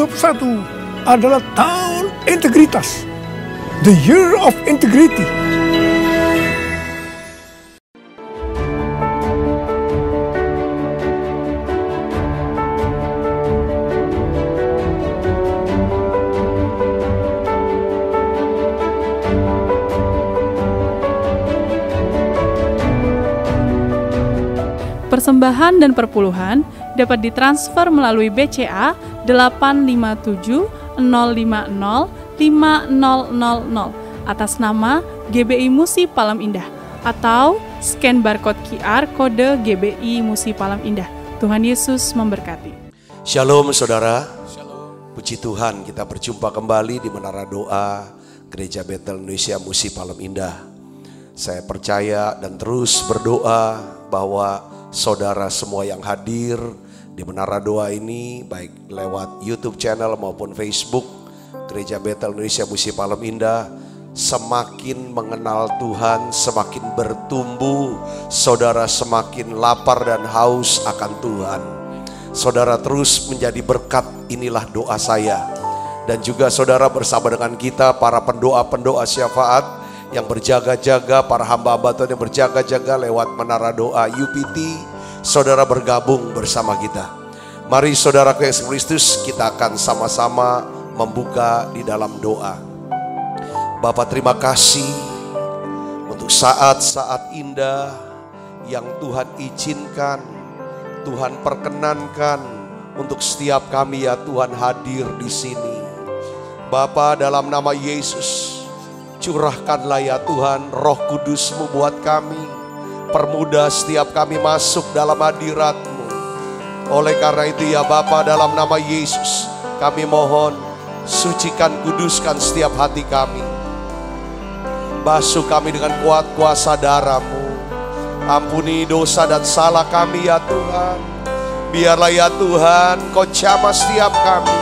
2021 adalah tahun integritas. The Year of Integrity. Persembahan dan perpuluhan dapat ditransfer melalui BCA 857 050 5000 atas nama GBI Musi Palem Indah atau scan barcode QR kode GBI Musi Palem Indah. Tuhan Yesus memberkati. Shalom saudara. Puji Tuhan, kita berjumpa kembali di Menara Doa Gereja Betel Indonesia Musi Palem Indah. Saya percaya dan terus berdoa bahwa saudara semua yang hadir di Menara Doa ini, baik lewat YouTube channel maupun Facebook Gereja Betel Indonesia Musi Palem Indah, semakin mengenal Tuhan, semakin bertumbuh. Saudara semakin lapar dan haus akan Tuhan. Saudara terus menjadi berkat, inilah doa saya. Dan juga saudara bersama dengan kita, para pendoa-pendoa syafaat yang berjaga-jaga, para hamba-hamba Tuhan yang berjaga-jaga lewat Menara Doa UPT, saudara bergabung bersama kita. Mari saudara Yesus Kristus, kita akan sama-sama membuka di dalam doa. Bapa, terima kasih untuk saat-saat indah yang Tuhan izinkan, Tuhan perkenankan untuk setiap kami ya Tuhan hadir di sini. Bapa, dalam nama Yesus, curahkanlah ya Tuhan Roh Kudus-Mu buat kami. Permudah setiap kami masuk dalam hadirat-Mu. Oleh karena itu ya Bapa, dalam nama Yesus kami mohon, sucikan, kuduskan setiap hati kami. Basuh kami dengan kuat kuasa darah-Mu. Ampuni dosa dan salah kami ya Tuhan. Biarlah ya Tuhan Kau jamah setiap kami.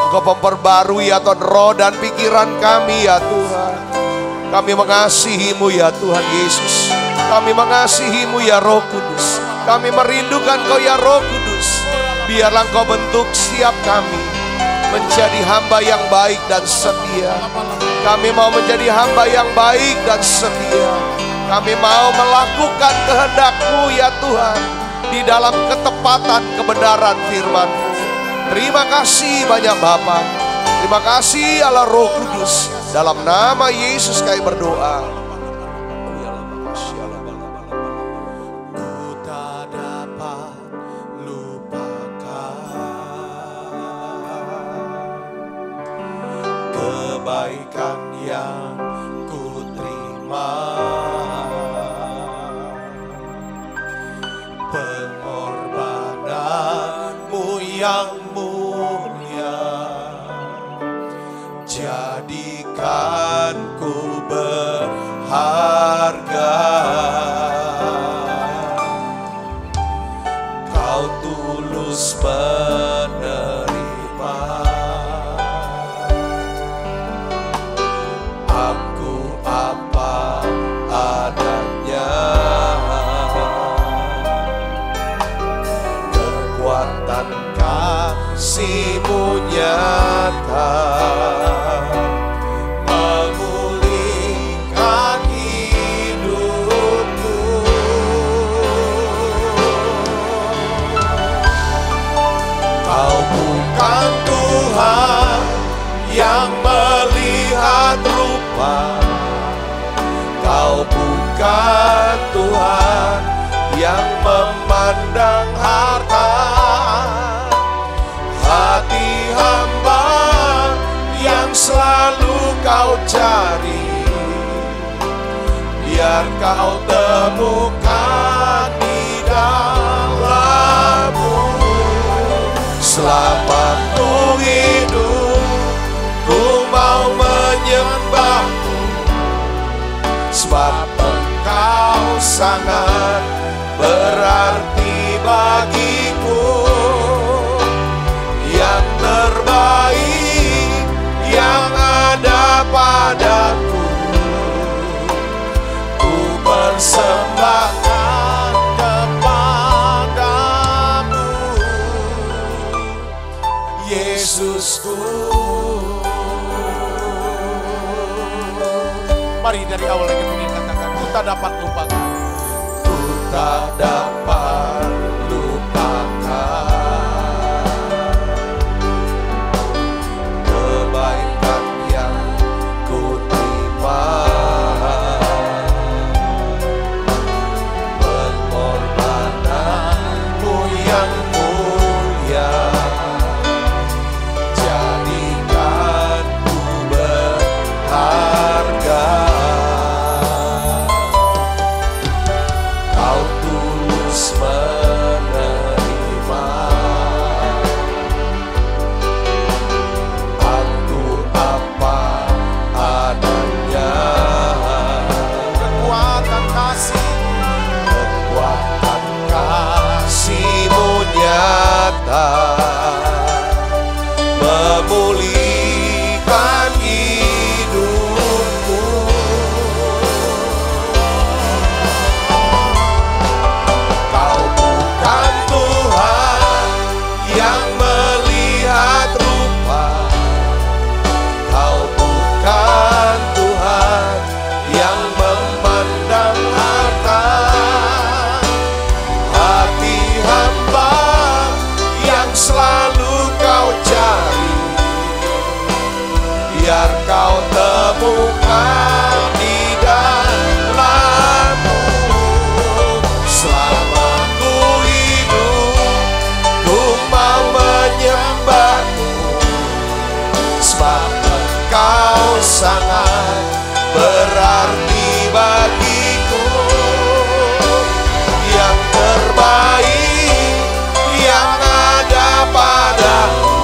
Engkau memperbarui ya Tuhan roh dan pikiran kami ya Tuhan. Kami mengasihi-Mu ya Tuhan Yesus. Kami mengasihi-Mu ya Roh Kudus. Kami merindukan Kau ya Roh Kudus. Biarlah Kau bentuk setiap kami menjadi hamba yang baik dan setia. Kami mau menjadi hamba yang baik dan setia. Kami mau melakukan kehendak-Mu ya Tuhan, di dalam ketepatan kebenaran firman-Mu. Terima kasih banyak Bapa. Terima kasih Allah Roh Kudus. Dalam nama Yesus kami berdoa. Ku tak dapat lupakan kebaikan yang ku terima, pengorbanan-Mu yang mulia, jadikan ku berharga. Kau tulus penerima aku apa adanya. Kekuatan kasih-Mu nyata, memulihkan hidupku. Kau bukan Tuhan yang melihat rupa, Kau bukan Tuhan yang memandang harta. Hati hamba yang selalu Kau cari, biar Kau temukan di dalam-Mu. Selama-Ku hidup, ku mau menyembah-Mu, sebab Engkau sangat berarti bagiku. Yang terbaik yang ada padaku, ku persembahkan kepadamu. Yesus Yesusku. Mari dari awal lagi begini katakan, ku tak dapat lupakan. Ku tak dapat lupakan kebaikan yang ku terima, pengorbananmu yang mulia, jadikanku berharga. Kau tulus menerima aku apa adanya. Kekuatan kasih-Mu nyata memulihkan hidupku. Kau bukan Tuhan yang melihat rupa, Kau bukan Tuhan yang memandang harta. Hati hamba yang selalu Kau cari, biar Kau temukan di dalam-Mu. Selama ku hidup, ku mau menyembah-Mu, sebab Engkau sangat berarti bagiku. Yang terbaik yang ada padaku,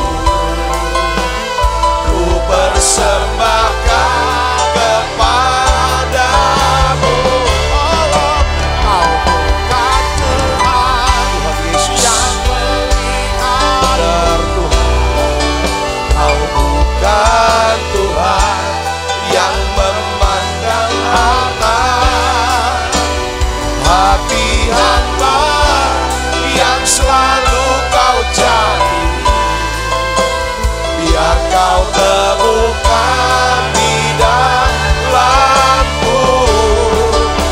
ku persembahkan kepadamu. Kau bukan Tuhan yang melihat, Kau bukan Tuhan yang memandang harta. Hati hamba yang selalu Kau cari, biar Kau temukan di dalam-Mu.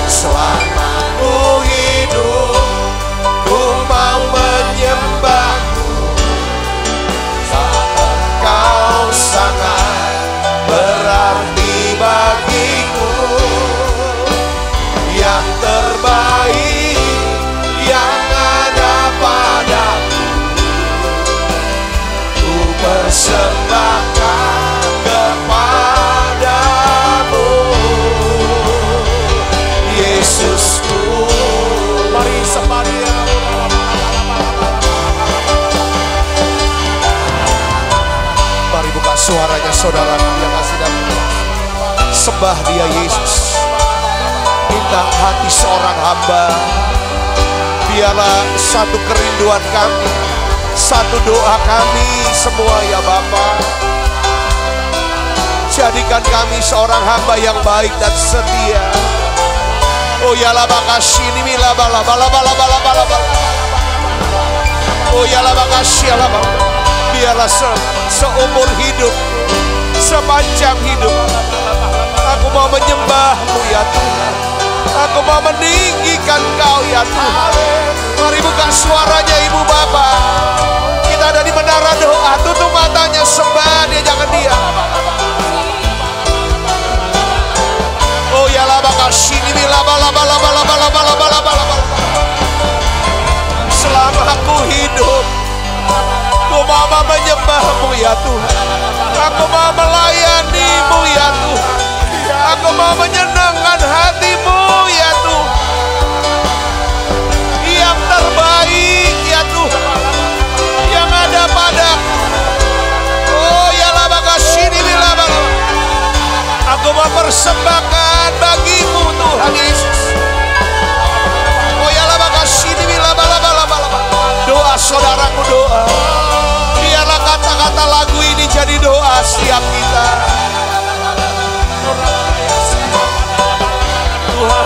Selama ku hidup, ku mau menyembah-Mu, sebab Engkau sangat berarti bagiku. Yang terbaik yang ada padaku, ku persembahkan kepadamu. Yesusku. Mari sembah Dia. Mari buka suaranya saudara yang kasih dan sembah Dia Yesus. Minta hati seorang hamba. Biarlah satu kerinduan kami, satu doa kami semua ya Bapa. Jadikan kami seorang hamba yang baik dan setia. Oh ya la bakashini mila bala bala bala bala bala bala. Oh ya la bakashia la bala. Biarlah seumur hidup, sepanjang hidup, aku mau menyembah-Mu ya Tuhan. Aku mau meninggikan Kau ya Tuhan. Mari buka suaranya ibu bapak. Kita ada di menara doa. Tutup matanya, sembah Dia, jangan diam. Oh ya la bakashini bila bala bala bala bala bala bala bala bala. Selama aku hidup, aku mau menyembah-Mu ya Tuhan. Aku mau melayani-Mu ya Tuhan. Aku mau menyenangkan hati-Mu ya Tuhan. Yang terbaik ya Tuhan, yang ada padaku. Oh ya la bakashini bila bala. Aku mau persembahkan bagi-Mu Tuhan Yesus. Oh ya la bakashini bila bala bala bala. Doa saudaraku, doa. Biarlah kata-kata lagu ini jadi doa setiap kita. Tuhan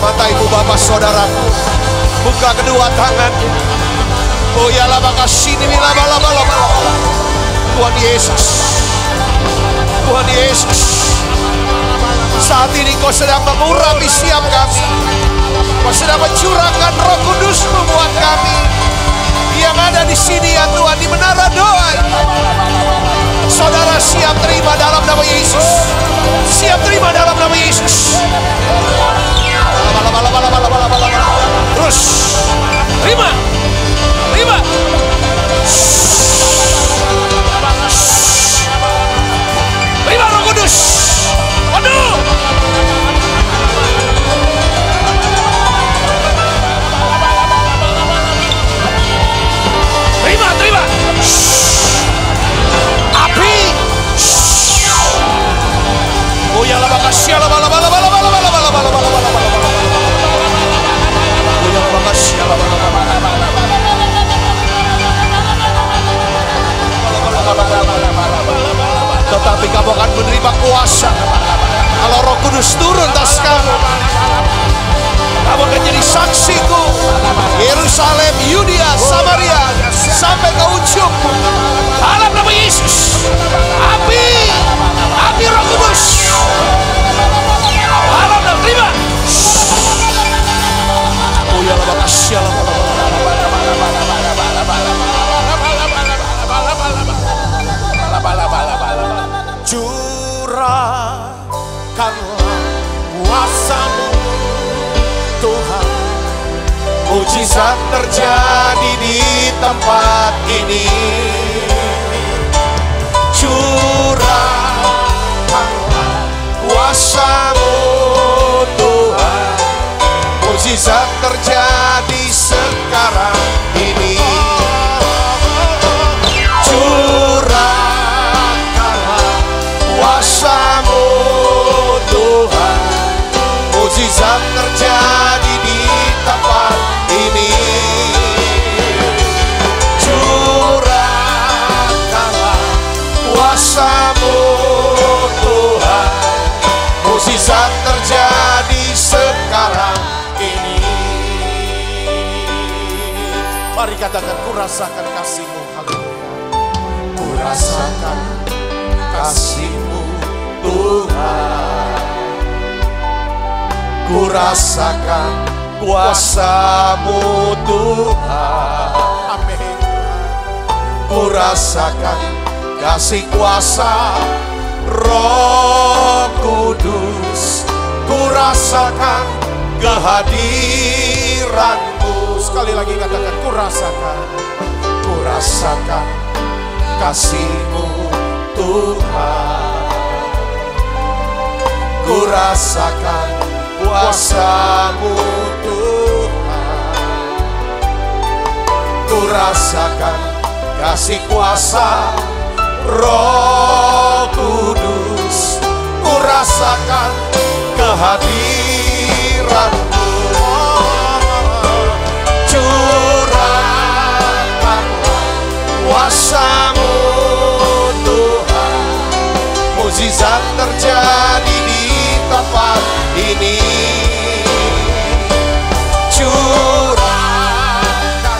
mata ibu bapak saudaraku. Buka kedua tanganmu. Oh ya laba kasih ini laba. Tuhan Yesus. Tuhan Yesus. Saat ini Kau sedang mengurapi setiap kami. Kau sedang mencurahkan Roh Kudus-Mu buat kami yang ada di sini ya Tuhan, di menara doa. Saudara siap terima dalam nama Yesus. Siap terima dalam nama Yesus. Terus terima. Terima. Terima Roh Kudus. Aduh. Terima. Api. Oh ya la makasih la bala. Oh ya la makasih la bala. Tetapi kamu akan menerima kuasa kalau Roh Kudus turun atas kamu. Kamu akan jadi saksiku Yerusalem, Yudea, Samaria sampai ke ujung. Dalam nama Yesus. Api Roh Kudus. Dalam nama terima. Oh ya Allah, makasih Allah. Curahkanlah kuasa-Mu Tuhan, mujizat terjadi di tempat ini. Curahkanlah kuasa-Mu Tuhan, mujizat terjadi sekarang ini. Curahkanlah kuasa-Mu Tuhan, mujizat terjadi di tempat ini. Curahkanlah kuasa-Mu Tuhan, mujizat terjadi sekarang ini. Mari katakan, ku rasakan kasih-Mu. Haleluya. Ku rasakan kasih-Mu Tuhan, ku rasakan kuasa-Mu Tuhan. Amin. Ku rasakan kasih kuasa Roh Kudus. Ku rasakan kehadiran-Mu. Sekali lagi katakan, ku rasakan kasih-Mu Tuhan. Ku rasakan kuasa-Mu Tuhan. Ku rasakan kasih kuasa Roh Kudus. Ku rasakan kehadiran-Mu. Curahkanlah kuasa-Mu Tuhan, mujizat terjadi di tempat ini. Curahkanlah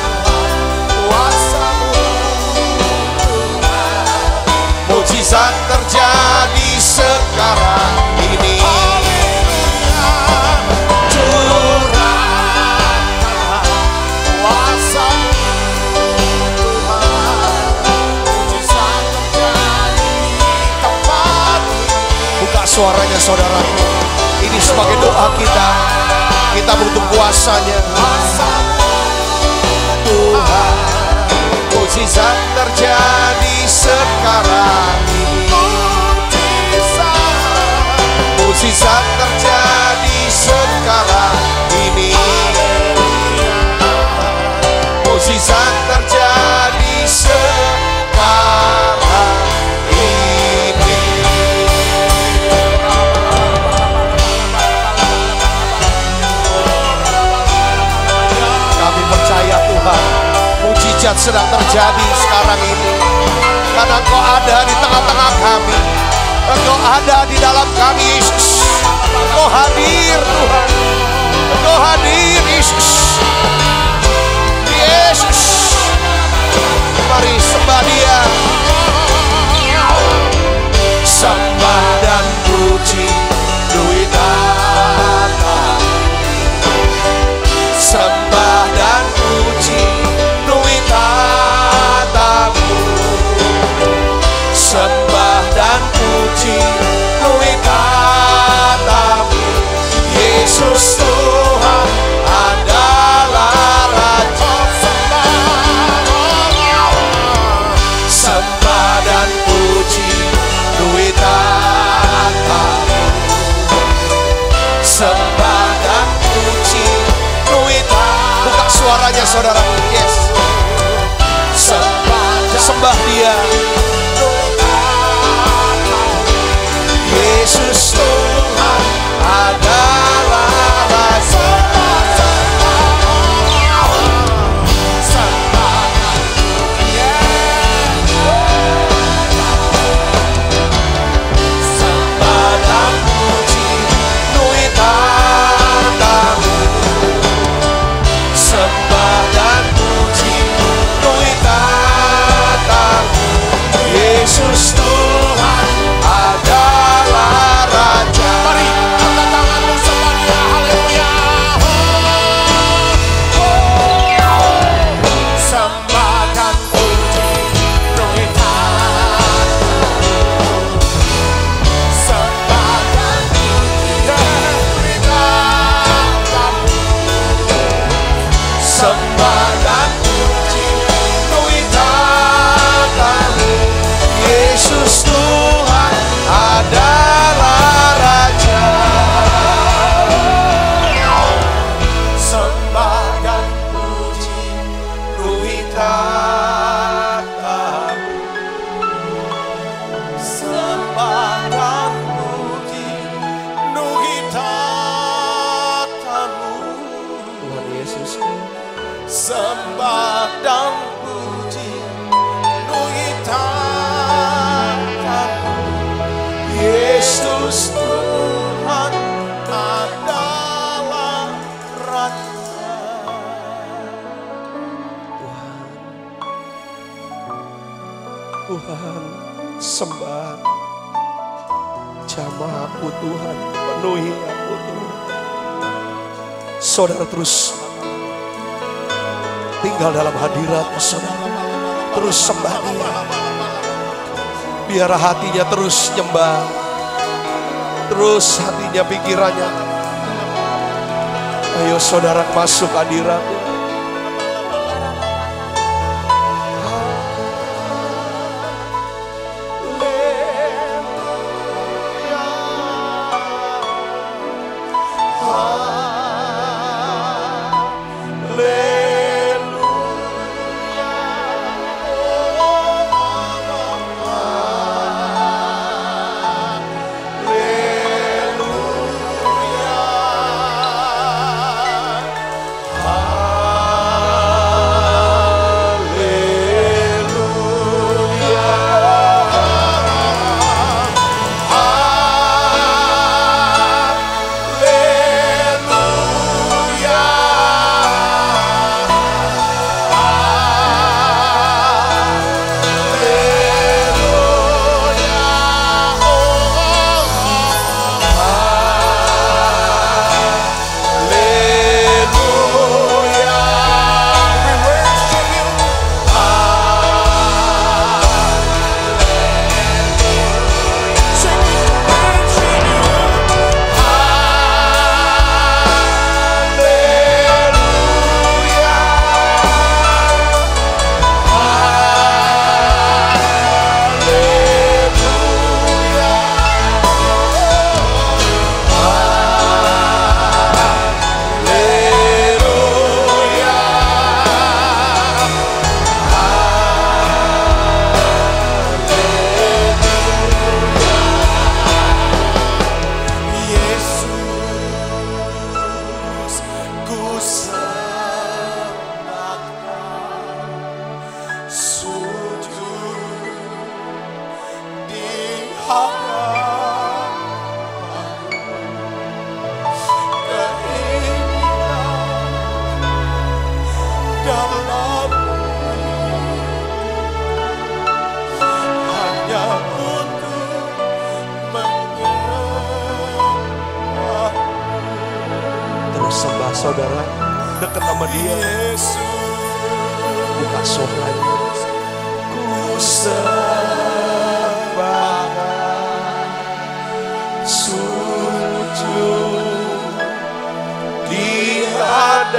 kuasa-Mu Tuhan, mujizat terjadi sekarang ini. Curahkanlah kuasa-Mu Tuhan, mujizat terjadi di tempat ini. Buka suaranya saudaraku. Ini sebagai doa kita. Kita butuh kuasa-Nya. Tuhan, mujizat terjadi sekarang ini. Mujizat terjadi sekarang ini. Mujizat terjadi sekarang ini. Kami percaya Tuhan, mujizat sedang terjadi sekarang ini. Karena Engkau ada di tengah-tengah kami. Engkau ada di dalam kami, Yesus. Engkau hadir Tuhan. Engkau hadir Yesus. Yesus, mari sembah Dia. Sembah dan puji duit tatamu. Sembah dan puji duit tatamu. Sembah dan puji duit tatamu. Yesus Tuhan adalah Raja. Sembah dan puji duit tatamu. Sembah dan puji duit tatamu. Buka suaranya saudara. Yes. Sembah Dia. Yesus Tuhan adalah Raja. Sembah dan puji duit tatamu. Sembah dan puji duit tatamu. Yesus Tuhan adalah Raja. Mari angkat tanganmu sembah Dia. Haleluya. Sembah dan puji duit tatamu. Sembah dan puji duit tatamu. Sembah dan puji duit tatamu. Yesus Tuhan adalah Raja. Sembah dan puji duit tatamu. Sembah dan puji duit tatamu. Tuhan Yesus. Sembah dan puji duit tatamu. Yesus Tuhan adalah Raja. Tuhan, sembah. Jamah aku Tuhan, penuhi aku Tuhan. Saudara terus tinggal dalam hadirat-Nya, saudara. Terus sembah Dia. Biar hatinya terus nyembah. Terus hatinya, pikirannya. Ayo saudara masuk hadirat-Nya. saudara, dekat sama dia. Buka suaranya. Ku sembah sujud di hadapan-Mu,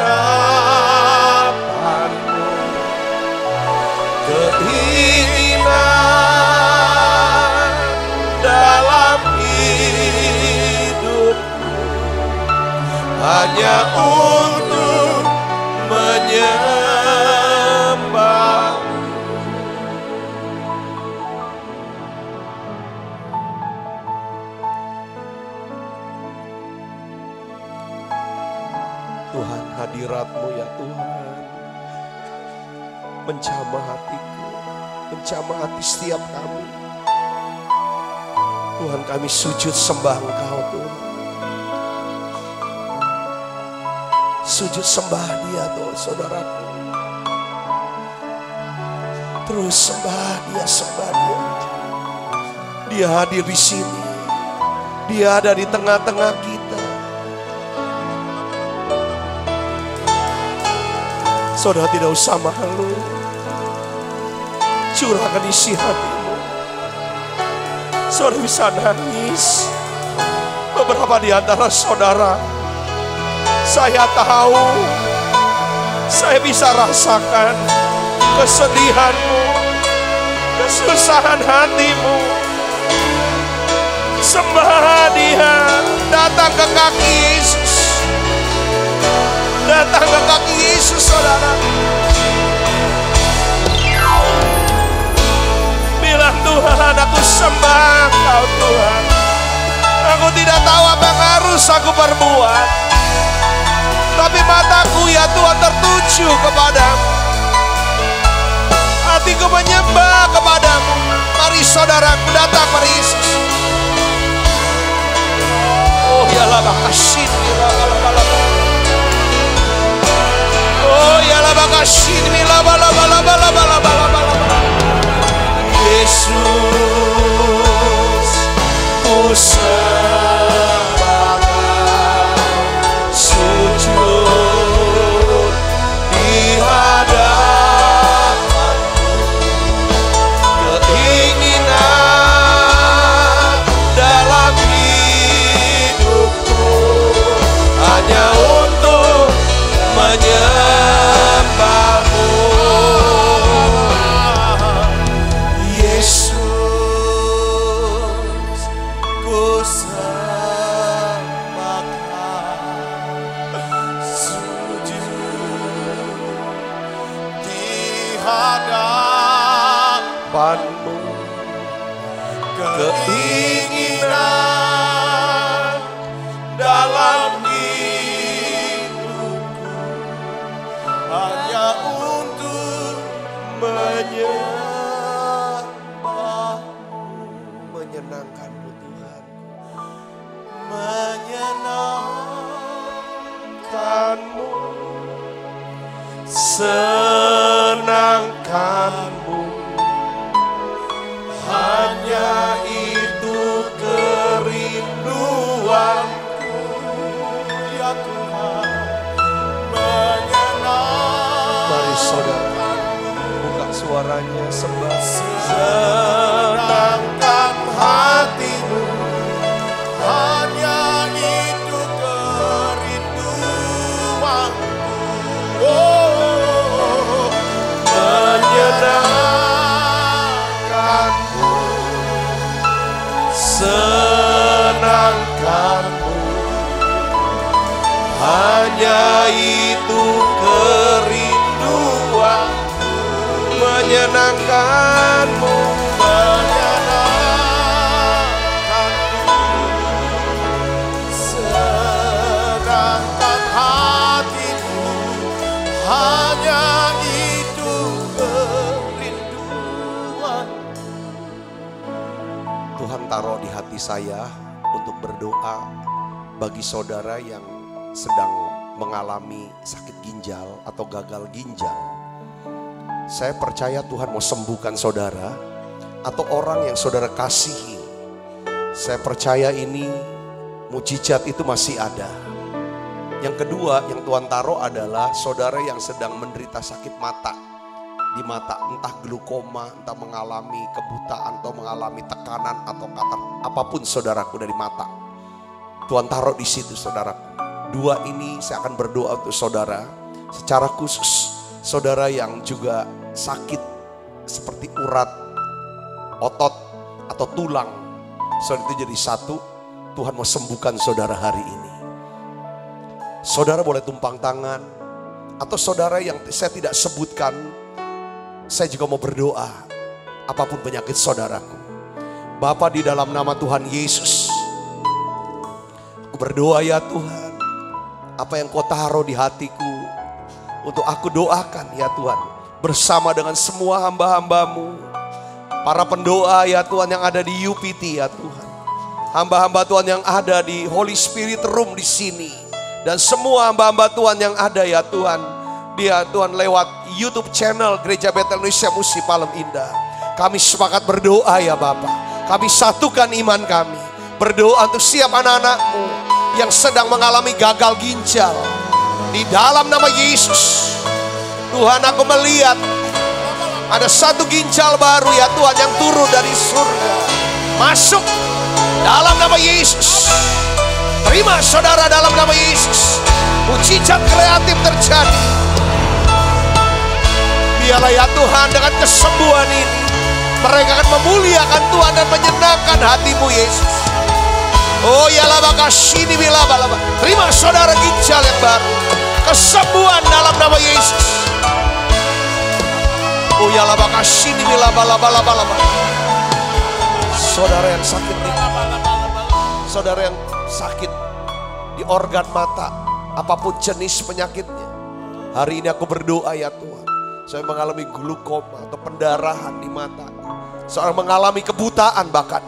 keinginan dalam hidupku hanya untuk menyembah. Tuhan, hadirat-Mu ya Tuhan menjamah hatiku, menjamah hati setiap kami. Tuhan, kami sujud sembah Engkau Tuhan. Sujud sembah dia Tuhan, saudaraku. Terus sembah dia, sembah dia. Dia hadir di sini. Dia ada di tengah-tengah kita. Saudara tidak usah malu. Curahkan isi hatimu. Saudara bisa nangis. Beberapa di antara saudara, saya tahu, saya bisa rasakan kesedihanmu, kesusahan hatimu. Sembah dia, datang ke kaki Yesus. Datang ke kaki Yesus, saudara. Bilang, Tuhan, aku sembah Kau Tuhan. Aku tidak tahu apa yang harus aku perbuat, tapi mataku ya Tuhan tertuju kepadamu. Hatiku menyembah kepadamu. Mari saudaraku, datang mari Yesus. Oh ya lah kasih, oh ya lah kasih, Yesus, ku sembah sujud di hadapan-Mu, keinginan dalam hidupku hanya untuk menyembah-Mu. Yesus, ku sembah sujud di hadapan-Mu, keinginan dalam hidupku hanya untuk menyembah-Mu. Menyenangkan-Mu Tuhan, menyenangkan-Mu, senangkan-Mu, hanya itu kerinduanku ya Tuhan. Menyenangkan. Mari saudara, buka suaranya, sembah. Senangkan hatimu, hanya itu kerinduanku. Oh, menyenangkanmu, senangkanmu, hanya itu kerinduanku. Menyenangkanmu, senangkan hatimu, hanya itu kerinduan. Tuhan taruh di hati saya untuk berdoa bagi saudara yang sedang mengalami sakit ginjal atau gagal ginjal. Saya percaya Tuhan mau sembuhkan saudara atau orang yang saudara kasihi. Saya percaya ini mujizat itu masih ada. Yang kedua yang Tuhan taruh adalah saudara yang sedang menderita sakit mata. Di mata, entah glaukoma, entah mengalami kebutaan, atau mengalami tekanan, atau katarak, apapun saudaraku dari mata. Tuhan taruh di situ saudaraku. Dua ini saya akan berdoa untuk saudara. Secara khusus, saudara yang juga sakit seperti urat, otot, atau tulang. Saudara itu jadi satu, Tuhan mau sembuhkan saudara hari ini. Saudara boleh tumpang tangan, atau saudara yang saya tidak sebutkan, saya juga mau berdoa, apapun penyakit saudaraku. Bapa, di dalam nama Tuhan Yesus, aku berdoa ya Tuhan, apa yang kau taruh di hatiku, untuk aku doakan ya Tuhan, bersama dengan semua hamba-hambamu, para pendoa ya Tuhan yang ada di UPT ya Tuhan, hamba-hamba Tuhan yang ada di Holy Spirit Room di sini, dan semua hamba-hamba Tuhan yang ada ya Tuhan, dia Tuhan lewat YouTube channel Gereja Betel Indonesia Musi Palem Indah. Kami sepakat berdoa ya Bapa. Kami satukan iman kami. Berdoa untuk setiap anak-anakmu yang sedang mengalami gagal ginjal. Di dalam nama Yesus. Tuhan, aku melihat ada satu ginjal baru ya Tuhan yang turun dari surga. Masuk dalam nama Yesus. Terima saudara dalam nama Yesus. Mujizat kreatif terjadi. Biarlah ya Tuhan dengan kesembuhan ini mereka akan memuliakan Tuhan dan menyenangkan hatimu Yesus. Oh ya laba kasini bila balaba. Terima saudara ginjal yang baru. Kesembuhan dalam nama Yesus. Oh ya laba kasini bila balaba. Saudara yang sakit nih. Saudara yang sakit di organ mata, apapun jenis penyakitnya. Hari ini aku berdoa ya Tuhan. Saya mengalami glaukoma atau pendarahan di mata. Seorang mengalami kebutaan bahkan.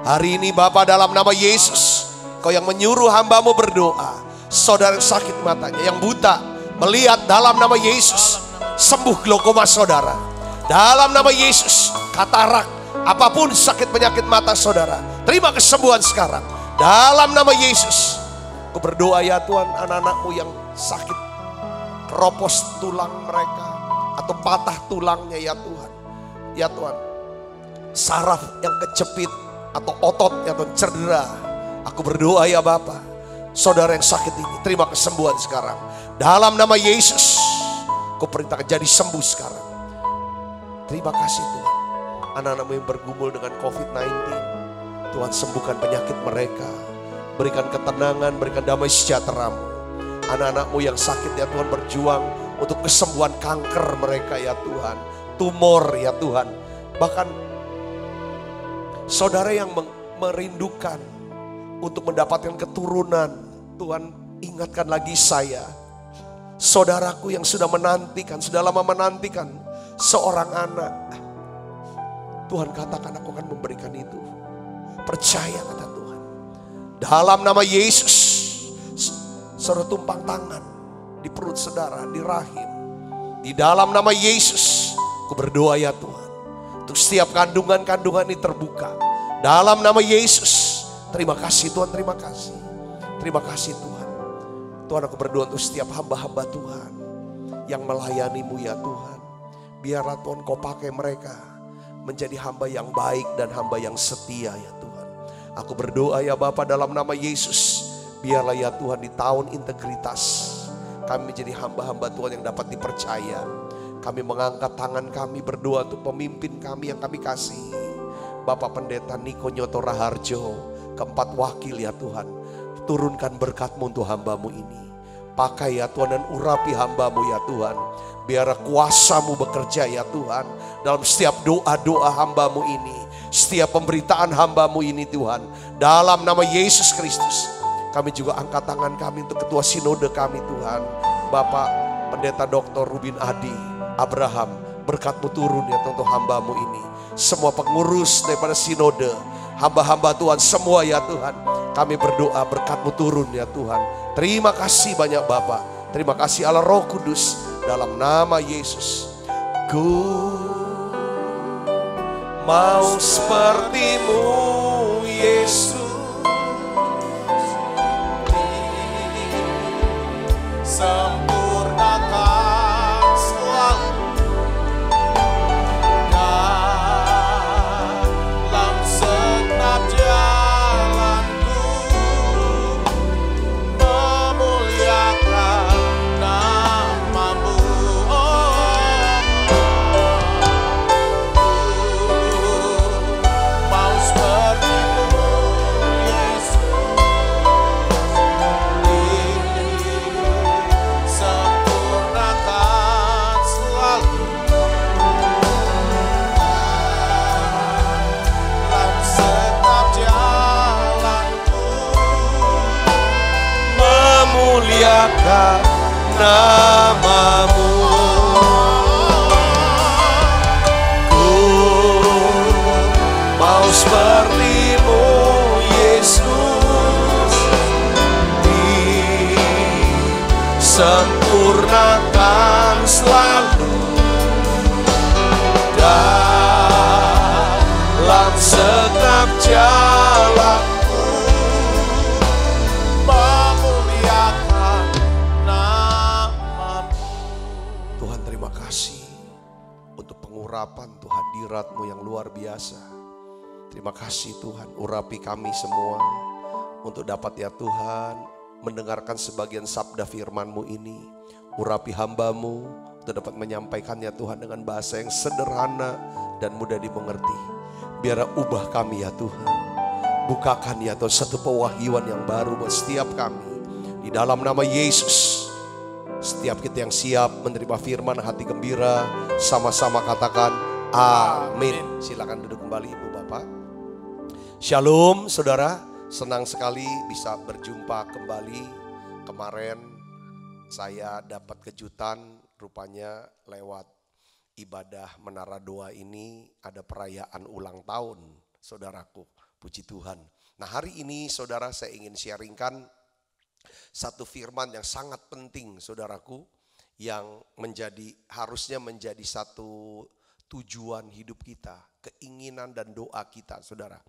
Hari ini Bapa dalam nama Yesus, Kau yang menyuruh hambamu berdoa. Saudara yang sakit matanya, yang buta, melihat dalam nama Yesus, sembuh glaukoma saudara. Dalam nama Yesus, katarak, apapun sakit penyakit mata saudara, terima kesembuhan sekarang. Dalam nama Yesus, aku berdoa ya Tuhan, anak-anakmu yang sakit, keropos tulang mereka, atau patah tulangnya ya Tuhan. Ya Tuhan, saraf yang kejepit atau otot yang cedera. Aku berdoa ya Bapa, saudara yang sakit ini terima kesembuhan sekarang. Dalam nama Yesus, aku perintahkan jadi sembuh sekarang. Terima kasih Tuhan. Anak-anakmu yang bergumul dengan COVID-19, Tuhan sembuhkan penyakit mereka. Berikan ketenangan, berikan damai sejahtera-Mu. Anak-anakmu yang sakit ya Tuhan, berjuang untuk kesembuhan kanker mereka ya Tuhan, tumor ya Tuhan. Bahkan saudara yang merindukan untuk mendapatkan keturunan, Tuhan ingatkan lagi saya. Saudaraku yang sudah menantikan, sudah lama menantikan seorang anak. Tuhan katakan aku akan memberikan itu. Percaya kata Tuhan. Dalam nama Yesus, saudara tumpang tangan di perut saudara, di rahim. Di dalam nama Yesus, aku berdoa ya Tuhan, untuk setiap kandungan-kandungan ini terbuka. Dalam nama Yesus, terima kasih Tuhan, terima kasih. Terima kasih Tuhan. Tuhan, aku berdoa untuk setiap hamba-hamba Tuhan yang melayani-Mu ya Tuhan. Biarlah Tuhan Kau pakai mereka menjadi hamba yang baik dan hamba yang setia ya Tuhan. Aku berdoa ya Bapa dalam nama Yesus. Biarlah ya Tuhan di tahun integritas kami menjadi hamba-hamba Tuhan yang dapat dipercaya. Kami mengangkat tangan kami berdoa untuk pemimpin kami yang kami kasihi. Bapak Pendeta Niko Nyoto Raharjo, keempat wakil ya Tuhan. Turunkan berkat-Mu untuk hamba-Mu ini. Pakai ya Tuhan dan urapi hamba-Mu ya Tuhan. Biar kuasa-Mu bekerja ya Tuhan. Dalam setiap doa-doa hamba-Mu ini. Setiap pemberitaan hamba-Mu ini Tuhan. Dalam nama Yesus Kristus. Kami juga angkat tangan kami untuk ketua sinode kami Tuhan. Bapak Pendeta Dr. Rubin Adi Abraham. Berkat-Mu turun ya Tuhan untuk hamba-Mu ini. Semua pengurus daripada sinode. Hamba-hamba Tuhan semua ya Tuhan. Kami berdoa berkat-Mu turun ya Tuhan. Terima kasih banyak Bapa. Terima kasih Allah Roh Kudus. Dalam nama Yesus. Ku mau seperti-Mu Yesus. namamu. Ku mau seperti-Mu Yesus, disempurnakan selalu dalam setiap jalanku, memuliakan namamu. Tuhan, terima kasih untuk pengurapan Tuhan, hadirat-Mu yang luar biasa. Terima kasih Tuhan, urapi kami semua untuk dapat ya Tuhan mendengarkan sebagian sabda firman-Mu ini. Urapi hamba-Mu untuk dapat menyampaikannya Tuhan dengan bahasa yang sederhana dan mudah dimengerti. Biar ubah kami ya Tuhan. Bukakan ya Tuhan satu pewahyuan yang baru buat setiap kami. Di dalam nama Yesus, setiap kita yang siap menerima firman, hati gembira, sama-sama katakan amin. Silakan duduk kembali Ibu Bapak. Shalom saudara, senang sekali bisa berjumpa kembali. Kemarin saya dapat kejutan, rupanya lewat ibadah Menara Doa ini ada perayaan ulang tahun saudaraku, puji Tuhan. Nah hari ini saudara saya ingin sharingkan satu firman yang sangat penting saudaraku, yang harusnya menjadi satu tujuan hidup kita, keinginan dan doa kita saudara.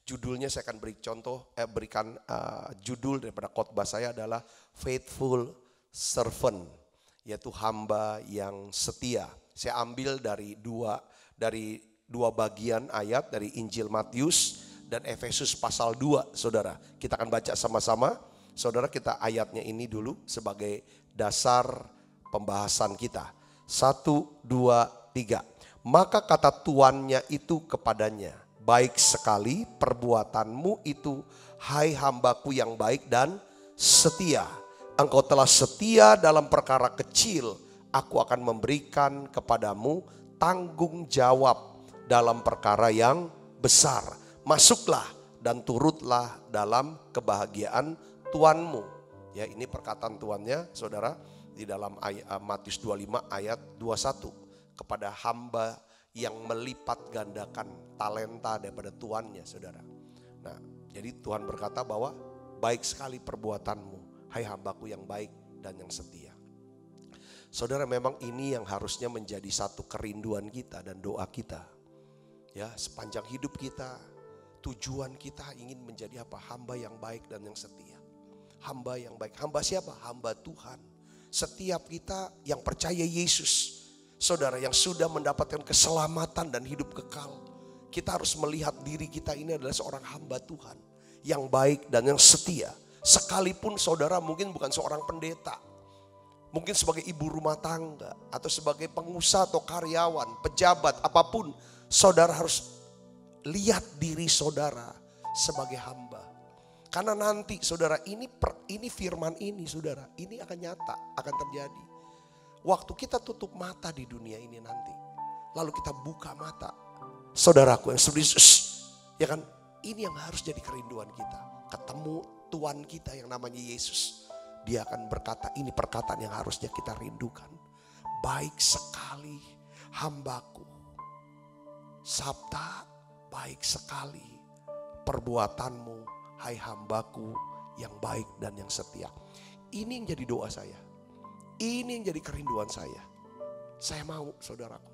Judulnya saya akan berikan judul daripada khotbah saya adalah Faithful Servant, yaitu hamba yang setia. Saya ambil dari dua bagian ayat dari Injil Matius dan Efesus pasal 2 saudara. Kita akan baca sama-sama. Saudara, kita ayatnya ini dulu sebagai dasar pembahasan kita. 1, 2, 3. Maka kata tuannya itu kepadanya, baik sekali perbuatanmu itu, hai hambaku yang baik dan setia. Engkau telah setia dalam perkara kecil, aku akan memberikan kepadamu tanggung jawab dalam perkara yang besar. Masuklah dan turutlah dalam kebahagiaan Tuanmu. Ya, ini perkataan tuannya saudara di dalam Matius 25 ayat 21. Kepada hamba yang melipat gandakan talenta daripada tuannya saudara. Nah, jadi Tuhan berkata bahwa baik sekali perbuatanmu, hai hambaku yang baik dan yang setia. Saudara, memang ini yang harusnya menjadi satu kerinduan kita dan doa kita. Ya, sepanjang hidup kita, tujuan kita ingin menjadi apa? Hamba yang baik dan yang setia. Hamba yang baik. Hamba siapa? Hamba Tuhan. Setiap kita yang percaya Yesus, saudara, yang sudah mendapatkan keselamatan dan hidup kekal, kita harus melihat diri kita ini adalah seorang hamba Tuhan yang baik dan yang setia. Sekalipun saudara mungkin bukan seorang pendeta, mungkin sebagai ibu rumah tangga atau sebagai pengusaha atau karyawan, pejabat, apapun, saudara harus lihat diri saudara sebagai hamba. Karena nanti saudara ini firman ini saudara, ini akan nyata, akan terjadi. Waktu kita tutup mata di dunia ini nanti, lalu kita buka mata, saudaraku yang seperti Yesus, ya kan? Ini yang harus jadi kerinduan kita. Ketemu Tuhan kita yang namanya Yesus, Dia akan berkata, ini perkataan yang harusnya kita rindukan. Baik sekali hambaku, sabda baik sekali perbuatanmu, hai hambaku yang baik dan yang setia. Ini yang jadi doa saya. Ini yang jadi kerinduan saya. Saya mau saudaraku.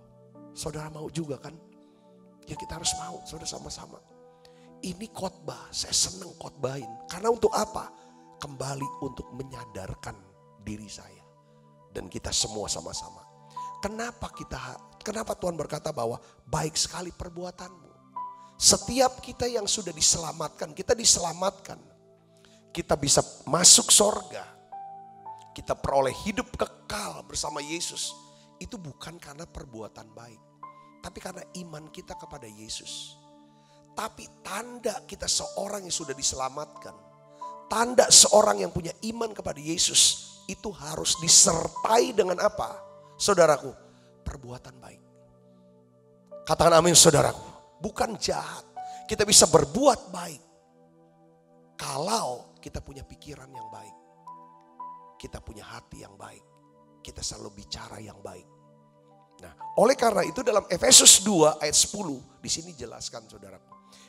Saudara mau juga kan? Ya kita harus mau saudara sama-sama. Ini khotbah, saya senang khotbahin. Karena untuk apa? Kembali untuk menyadarkan diri saya. Dan kita semua sama-sama. Kenapa Tuhan berkata bahwa baik sekali perbuatanmu. Setiap kita yang sudah diselamatkan, kita diselamatkan. Kita bisa masuk sorga. Kita peroleh hidup kekal bersama Yesus. Itu bukan karena perbuatan baik. Tapi karena iman kita kepada Yesus. Tapi tanda kita seorang yang sudah diselamatkan. Tanda seorang yang punya iman kepada Yesus. Itu harus disertai dengan apa? Saudaraku, perbuatan baik. Katakan amin saudaraku. Bukan jahat. Kita bisa berbuat baik. Kalau kita punya pikiran yang baik. kita punya hati yang baik. Kita selalu bicara yang baik. Nah, oleh karena itu dalam Efesus 2 ayat 10, di sini jelaskan saudara.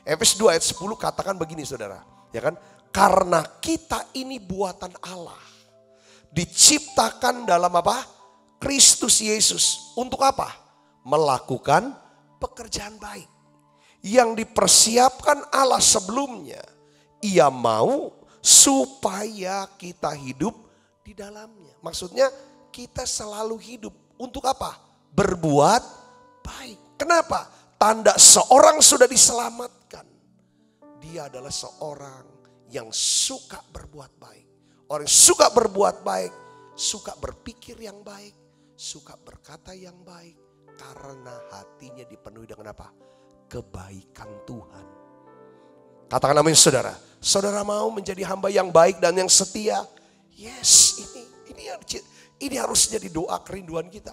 Efesus 2 ayat 10 katakan begini saudara, ya kan? Karena kita ini buatan Allah, diciptakan dalam apa? Kristus Yesus. Untuk apa? Melakukan pekerjaan baik yang dipersiapkan Allah sebelumnya. Ia mau supaya kita hidup di dalamnya. Maksudnya kita selalu hidup untuk apa? Berbuat baik. Kenapa? Tanda seorang sudah diselamatkan. Dia adalah seorang yang suka berbuat baik. Orang yang suka berbuat baik, suka berpikir yang baik, suka berkata yang baik. Karena hatinya dipenuhi dengan apa? Kebaikan Tuhan. Katakan amin saudara. Saudara mau menjadi hamba yang baik dan yang setia? Yes, ini harus jadi doa kerinduan kita.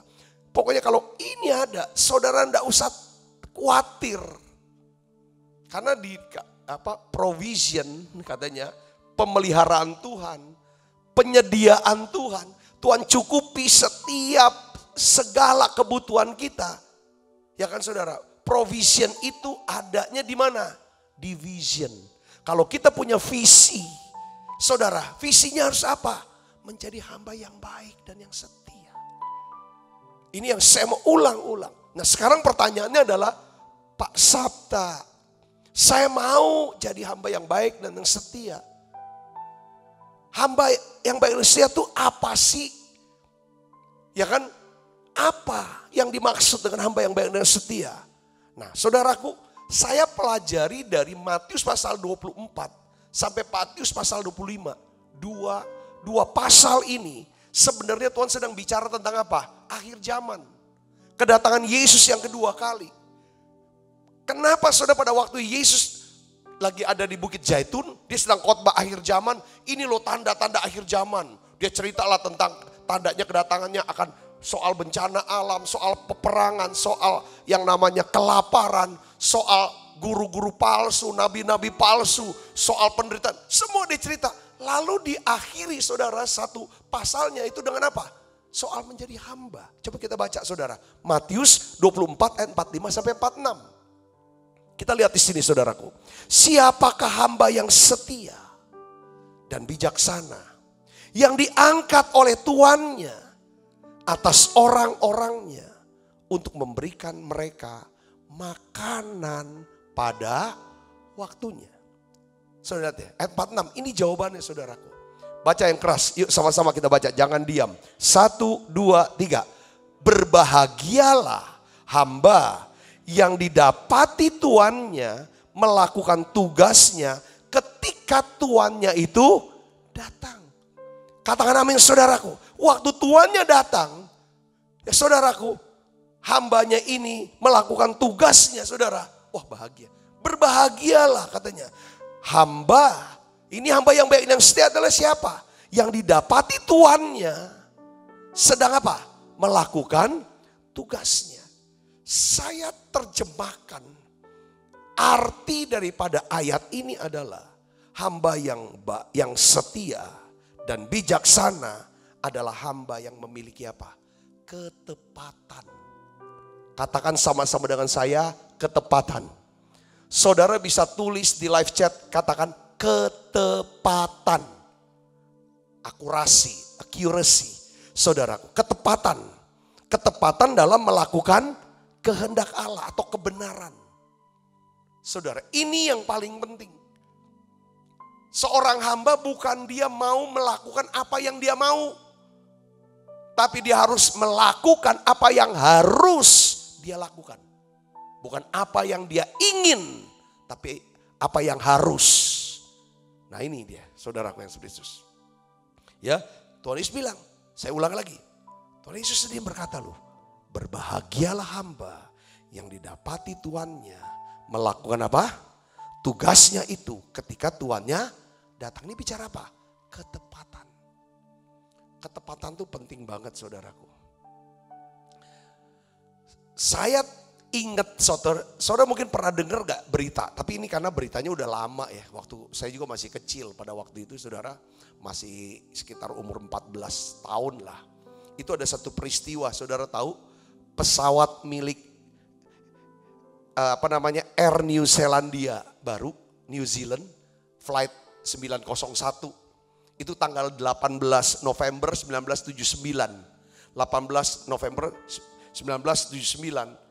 Pokoknya kalau ini ada, saudara enggak usah khawatir. Karena di provision katanya, pemeliharaan Tuhan, penyediaan Tuhan. Tuhan cukupi setiap segala kebutuhan kita. Ya kan saudara? Provision itu adanya di mana? Di vision. Kalau kita punya visi, saudara, visinya harus apa? Menjadi hamba yang baik dan yang setia. Ini yang saya mau ulang-ulang. Nah sekarang pertanyaannya adalah, Pak Sabta, saya mau jadi hamba yang baik dan yang setia. Hamba yang baik dan setia itu apa sih? Ya kan? Apa yang dimaksud dengan hamba yang baik dan setia? Nah saudaraku, saya pelajari dari Matius pasal 24 sampai Matius pasal 25. Dua pasal ini sebenarnya Tuhan sedang bicara tentang apa? Akhir zaman. Kedatangan Yesus yang kedua kali. Kenapa saudara pada waktu Yesus lagi ada di Bukit Zaitun, dia sedang khotbah akhir zaman. Ini loh tanda-tanda akhir zaman. Dia ceritalah tentang tandanya kedatangannya akan soal bencana alam, soal peperangan, soal yang namanya kelaparan, soal guru-guru palsu, nabi-nabi palsu, soal penderitaan. Semua dia cerita. Lalu diakhiri saudara satu pasalnya itu dengan apa? Soal menjadi hamba. Coba kita baca saudara. Matius 24 ayat 45 sampai 46. Kita lihat di sini saudaraku. Siapakah hamba yang setia dan bijaksana, yang diangkat oleh tuannya atas orang-orangnya untuk memberikan mereka makanan pada waktunya. Saudara lihat ya, ayat 46 ini jawabannya saudaraku. Baca yang keras, yuk sama-sama kita baca, jangan diam. 1, 2, 3. Berbahagialah hamba yang didapati tuannya melakukan tugasnya ketika tuannya itu datang. Katakan amin saudaraku. Waktu tuannya datang, ya saudaraku, hambanya ini melakukan tugasnya saudara. Wah bahagia. Berbahagialah katanya. Hamba, ini hamba yang baik dan setia adalah siapa? Yang didapati tuannya sedang apa? Melakukan tugasnya. Saya terjemahkan arti daripada ayat ini adalah hamba yang setia dan bijaksana adalah hamba yang memiliki apa? Ketepatan. Katakan sama-sama dengan saya, ketepatan. Saudara bisa tulis di live chat, katakan ketepatan. Akurasi, accuracy. Saudaraku, ketepatan. Ketepatan dalam melakukan kehendak Allah atau kebenaran. Saudara, ini yang paling penting. Seorang hamba bukan dia mau melakukan apa yang dia mau. Tapi dia harus melakukan apa yang harus dia lakukan. Bukan apa yang dia ingin, tapi apa yang harus. Nah ini dia, saudaraku yang Yesus. Ya, Tuhan Yesus bilang, saya ulang lagi. Tuhan Yesus sendiri berkata loh, berbahagialah hamba yang didapati tuannya melakukan apa? Tugasnya itu ketika tuannya datang. Ini bicara apa? Ketepatan. Ketepatan itu penting banget saudaraku. Saya ingat saudara mungkin pernah dengar gak berita, tapi ini karena beritanya udah lama ya. Waktu saya juga masih kecil pada waktu itu, saudara, masih sekitar umur 14 tahun lah. Itu ada satu peristiwa, saudara tahu, pesawat milik Air New Zealandia baru, New Zealand, flight 901. Itu tanggal 18 November 1979. 18 November 1979.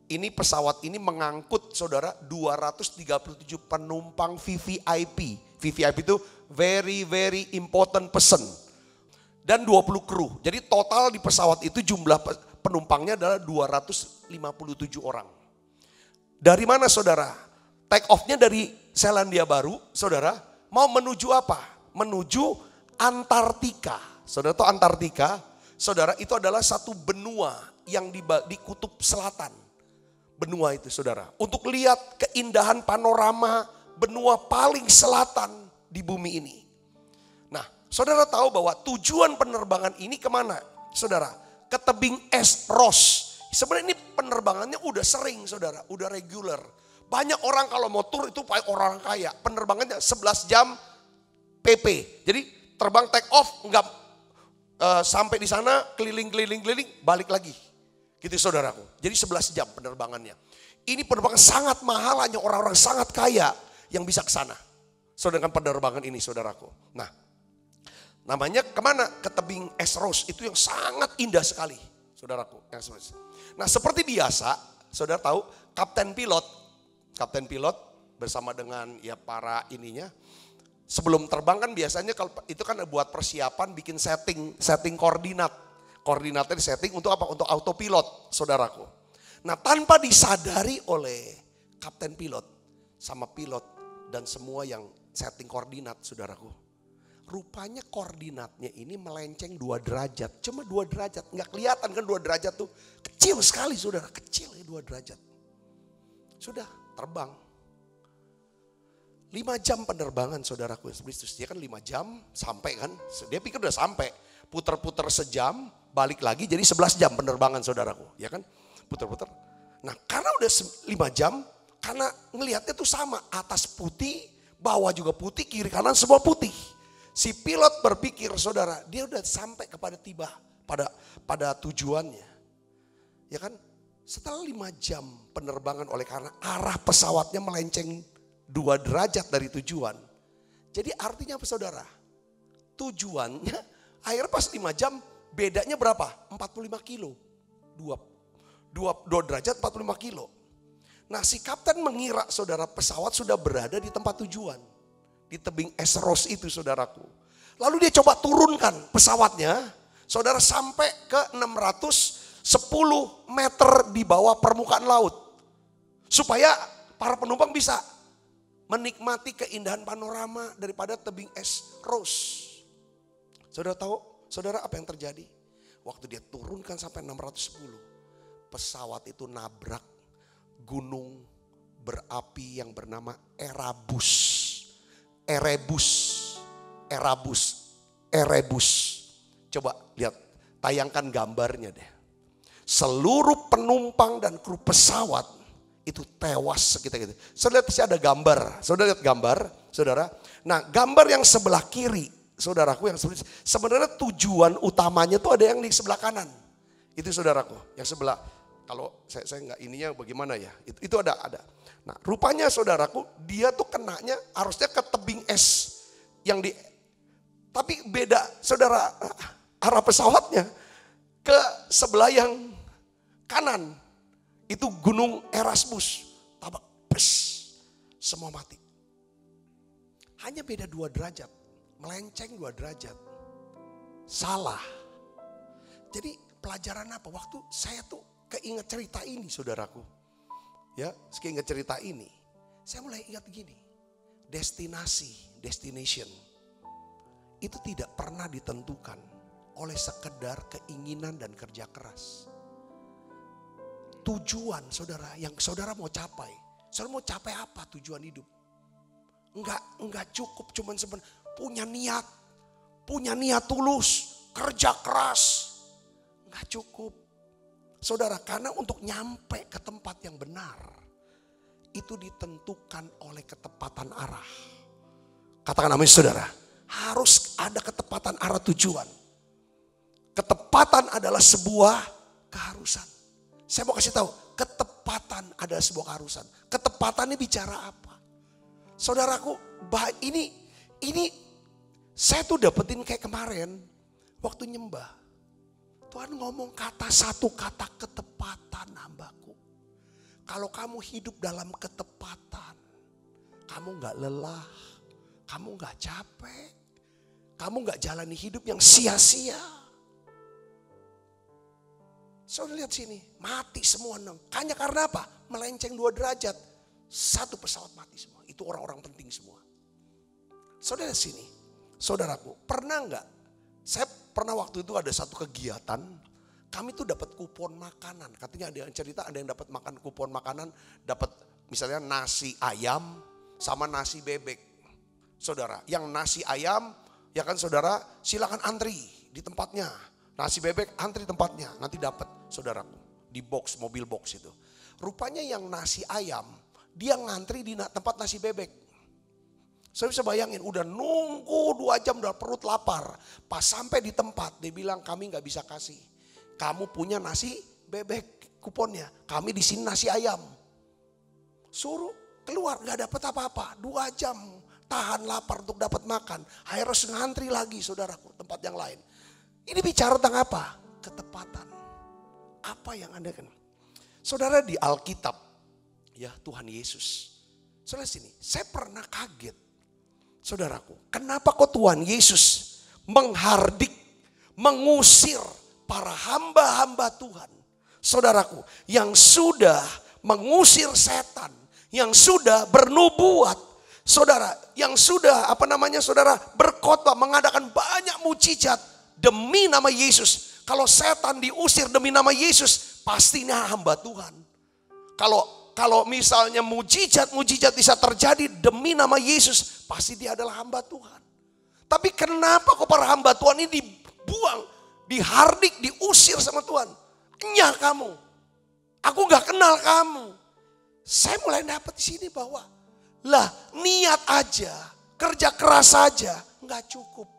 Ini pesawat ini mengangkut, saudara, 237 penumpang VVIP. VVIP itu very very important person. Dan 20 kru. Jadi total di pesawat itu jumlah penumpangnya adalah 257 orang. Dari mana, saudara? Take off-nya dari Selandia Baru, saudara. Mau menuju apa? Menuju Antartika. Saudara tahu Antartika? Saudara, itu adalah satu benua yang di kutub selatan. Benua itu, saudara, untuk lihat keindahan panorama benua paling selatan di bumi ini. Nah, saudara tahu bahwa tujuan penerbangan ini kemana, saudara? Ke tebing es Ross. Sebenarnya ini penerbangannya udah sering, saudara, udah reguler. Banyak orang kalau mau tur itu orang kaya, penerbangannya 11 jam PP. Jadi terbang take off, enggak sampai di sana keliling, balik lagi. Gitu, saudaraku. Jadi 11 jam penerbangannya. Ini penerbangan sangat mahal, hanya orang-orang sangat kaya yang bisa ke sana. Saudara, dengan penerbangan ini, saudaraku. Nah, namanya kemana? Ke tebing es Ross. Itu yang sangat indah sekali, saudaraku. Nah, seperti biasa, saudara tahu, kapten pilot bersama dengan ya para ininya. Sebelum terbang kan biasanya kalau itu kan buat persiapan, bikin setting koordinat. Koordinatnya disetting untuk apa? Untuk autopilot, saudaraku. Nah, tanpa disadari oleh kapten pilot sama pilot dan semua yang setting koordinat, saudaraku. Rupanya koordinatnya ini melenceng 2 derajat. Cuma 2 derajat, nggak kelihatan kan 2 derajat tuh. Kecil sekali, saudara, kecil ya 2 derajat. Sudah terbang. 5 jam penerbangan, saudaraku. Dia kan 5 jam sampai kan. Dia pikir udah sampai. Puter-puter sejam, balik lagi jadi 11 jam penerbangan, saudaraku. Ya kan, puter-puter. Nah, karena udah 5 jam, karena ngelihatnya tuh sama. Atas putih, bawah juga putih, kiri kanan semua putih. Si pilot berpikir, saudara, dia udah sampai pada tujuannya. Ya kan, setelah 5 jam penerbangan oleh karena arah pesawatnya melenceng 2 derajat dari tujuan. Jadi artinya apa, saudara? Tujuannya akhirnya pas 5 jam bedanya berapa? 45 kilo. 2 derajat 45 kilo. Nah, si kapten mengira, saudara, pesawat sudah berada di tempat tujuan. Di tebing es Ross itu, saudaraku. Lalu dia coba turunkan pesawatnya, saudara, sampai ke 610 meter di bawah permukaan laut. Supaya para penumpang bisa menikmati keindahan panorama daripada tebing es Ross. Saudara tahu, saudara, apa yang terjadi? Waktu dia turunkan sampai 610, pesawat itu nabrak gunung berapi yang bernama Erebus. Coba lihat, tayangkan gambarnya deh. Seluruh penumpang dan kru pesawat itu tewas sekitar gitu. Saudara lihat, ada gambar. Saudara lihat gambar, saudara. Nah, gambar yang sebelah kiri, saudaraku, yang sebenarnya tujuan utamanya tuh ada yang di sebelah kanan. Itu, saudaraku, yang sebelah. Kalau saya nggak ininya bagaimana ya? Itu ada. Nah, rupanya, saudaraku, dia tuh kenanya harusnya ke tebing es yang tapi beda, saudara, arah pesawatnya ke sebelah yang kanan. Itu gunung Erasmus. Tabak, semua mati. Hanya beda 2 derajat. Melenceng 2 derajat. Salah. Jadi pelajaran apa? Waktu saya tuh keinget cerita ini, saudaraku. Ya, keinget cerita ini. Saya mulai ingat gini. Destination. Itu tidak pernah ditentukan oleh sekedar keinginan dan kerja keras. Tujuan, saudara, yang saudara mau capai. Saudara mau capai apa tujuan hidup? Enggak cukup cuman sebenarnya punya niat tulus, kerja keras. Enggak cukup. Saudara, karena untuk nyampe ke tempat yang benar, itu ditentukan oleh ketepatan arah. Katakan amin saudara. Harus ada ketepatan arah tujuan. Ketepatan adalah sebuah keharusan. Saya mau kasih tahu, ketepatan adalah sebuah keharusan. Ketepatan ini bicara apa? Saudaraku, ini saya tuh dapetin kayak kemarin waktu nyembah. Tuhan ngomong satu kata ketepatan hambaku. Kalau kamu hidup dalam ketepatan, kamu gak lelah, kamu gak capek, kamu gak jalani hidup yang sia-sia. Saudara lihat sini, mati semua 6. Hanya karena apa? Melenceng 2 derajat, 1 pesawat mati semua. Itu orang-orang penting semua. Saudara sini, saudaraku, pernah gak? Saya pernah waktu itu ada satu kegiatan, kami tuh dapat kupon makanan. Katanya ada yang cerita, ada yang dapat makan kupon makanan, dapat misalnya nasi ayam sama nasi bebek. Saudara, yang nasi ayam, ya kan saudara, silakan antri di tempatnya. Nasi bebek antri tempatnya, nanti dapat saudaraku di box, mobil box itu. Rupanya yang nasi ayam, dia ngantri di tempat nasi bebek. Saya bisa bayangin udah nunggu 2 jam udah perut lapar. Pas sampai di tempat dia bilang kami gak bisa kasih. Kamu punya nasi bebek kuponnya. Kami di sini nasi ayam. Suruh keluar gak dapat apa-apa. 2 jam tahan lapar untuk dapat makan. Akhirnya harus ngantri lagi saudaraku tempat yang lain. Ini bicara tentang apa? Ketepatan. Apa yang Anda kan? Saudara di Alkitab ya Tuhan Yesus. Saudara sini saya pernah kaget. Saudaraku, kenapa kok Tuhan Yesus menghardik, mengusir para hamba-hamba Tuhan. Saudaraku, yang sudah mengusir setan, yang sudah bernubuat, saudara, yang sudah saudara, berkhotbah, mengadakan banyak mujizat demi nama Yesus. Kalau setan diusir demi nama Yesus, pastinya hamba Tuhan. Kalau misalnya mujizat bisa terjadi demi nama Yesus, pasti dia adalah hamba Tuhan. Tapi kenapa kok para hamba Tuhan ini dibuang, dihardik, diusir sama Tuhan? Enyah kamu, aku gak kenal kamu. Saya mulai dapat di sini bahwa, niat aja, kerja keras aja, gak cukup.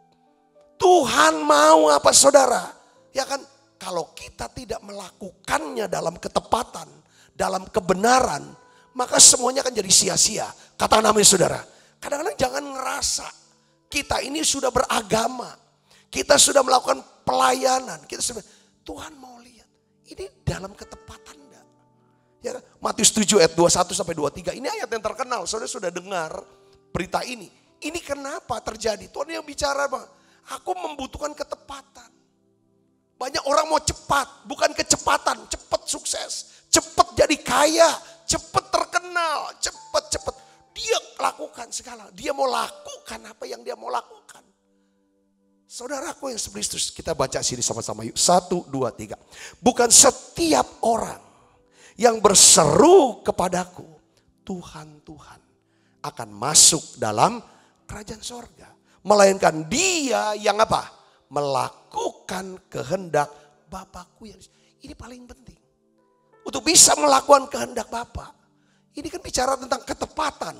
Tuhan mau apa saudara? Ya kan, kalau kita tidak melakukannya dalam ketepatan, dalam kebenaran, maka semuanya akan jadi sia-sia. Katakan amin saudara. Kadang-kadang jangan ngerasa kita ini sudah beragama. Kita sudah melakukan pelayanan. Tuhan mau lihat. Ini dalam ketepatan enggak? Ya, Matius 7 ayat 21 sampai 23. Ini ayat yang terkenal. Saudara sudah dengar berita ini. Ini kenapa terjadi? Tuhan yang bicara, Bang. Aku membutuhkan ketepatan. Banyak orang mau cepat, bukan kecepatan, cepat sukses, cepat jadi kaya, cepat terkenal, cepat. Dia lakukan segala, dia mau lakukan apa yang dia mau lakukan. Saudaraku yang Kristus, kita baca sini sama-sama yuk. 1, 2, 3. Bukan setiap orang yang berseru kepadaku, Tuhan, Tuhan, akan masuk dalam kerajaan sorga. Melainkan dia yang apa? Melakukan kehendak Bapakku yang ini paling penting. Untuk bisa melakukan kehendak Bapa. Ini kan bicara tentang ketepatan.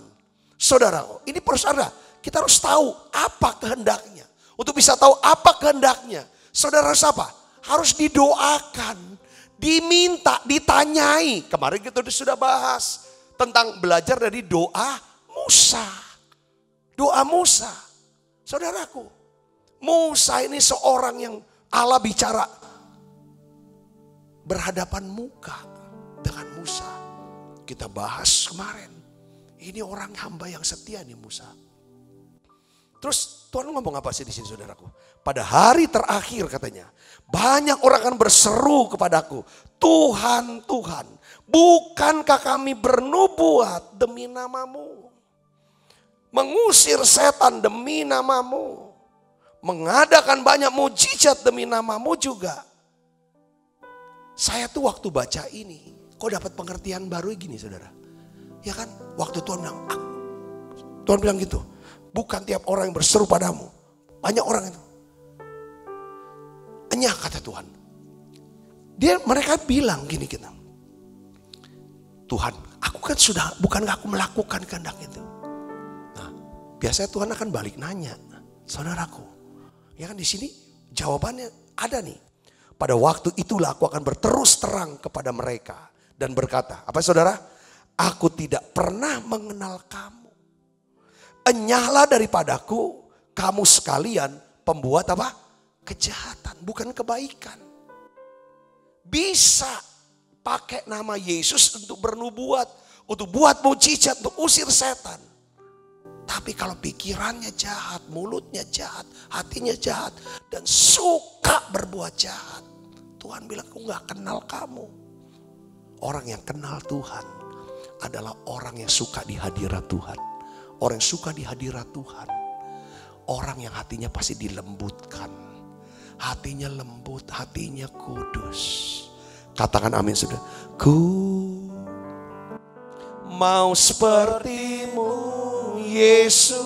Saudara, ini saudara, kita harus tahu apa kehendaknya. Untuk bisa tahu apa kehendaknya, saudara harus apa? Harus didoakan, diminta, ditanyai. Kemarin kita sudah bahas tentang belajar dari doa Musa. Doa Musa. Saudaraku, Musa ini seorang yang Allah bicara berhadapan muka dengan Musa. Kita bahas kemarin. Ini orang hamba yang setia nih Musa. Terus Tuhan ngomong apa sih di sini saudaraku? Pada hari terakhir katanya, banyak orang akan berseru kepadaku, Tuhan, Tuhan, bukankah kami bernubuat demi namamu? Mengusir setan demi namamu. Mengadakan banyak mujizat demi namamu juga. Saya tuh waktu baca ini, kok dapat pengertian baru gini saudara. Ya kan, waktu Tuhan bilang gitu. Bukan tiap orang yang berseru padamu. Banyak orang itu. Enyah kata Tuhan. Mereka bilang gini kita. Tuhan, aku kan sudah, bukankah aku melakukan kehendak itu? Nah, biasanya Tuhan akan balik nanya, saudaraku. Ya kan di sini jawabannya ada nih. Pada waktu itulah aku akan berterus terang kepada mereka dan berkata, apa saudara? Aku tidak pernah mengenal kamu. Enyahlah daripadaku, kamu sekalian pembuat apa? Kejahatan, bukan kebaikan. Bisa pakai nama Yesus untuk bernubuat, untuk buat mujizat, untuk usir setan. Tapi kalau pikirannya jahat, mulutnya jahat, hatinya jahat, dan suka berbuat jahat, Tuhan bilang, aku gak kenal kamu. Orang yang kenal Tuhan adalah orang yang suka di hadirat Tuhan. Orang yang suka di hadirat Tuhan. Orang yang hatinya pasti dilembutkan. Hatinya lembut, hatinya kudus. Katakan amin sudah. Ku mau sepertimu Yesus,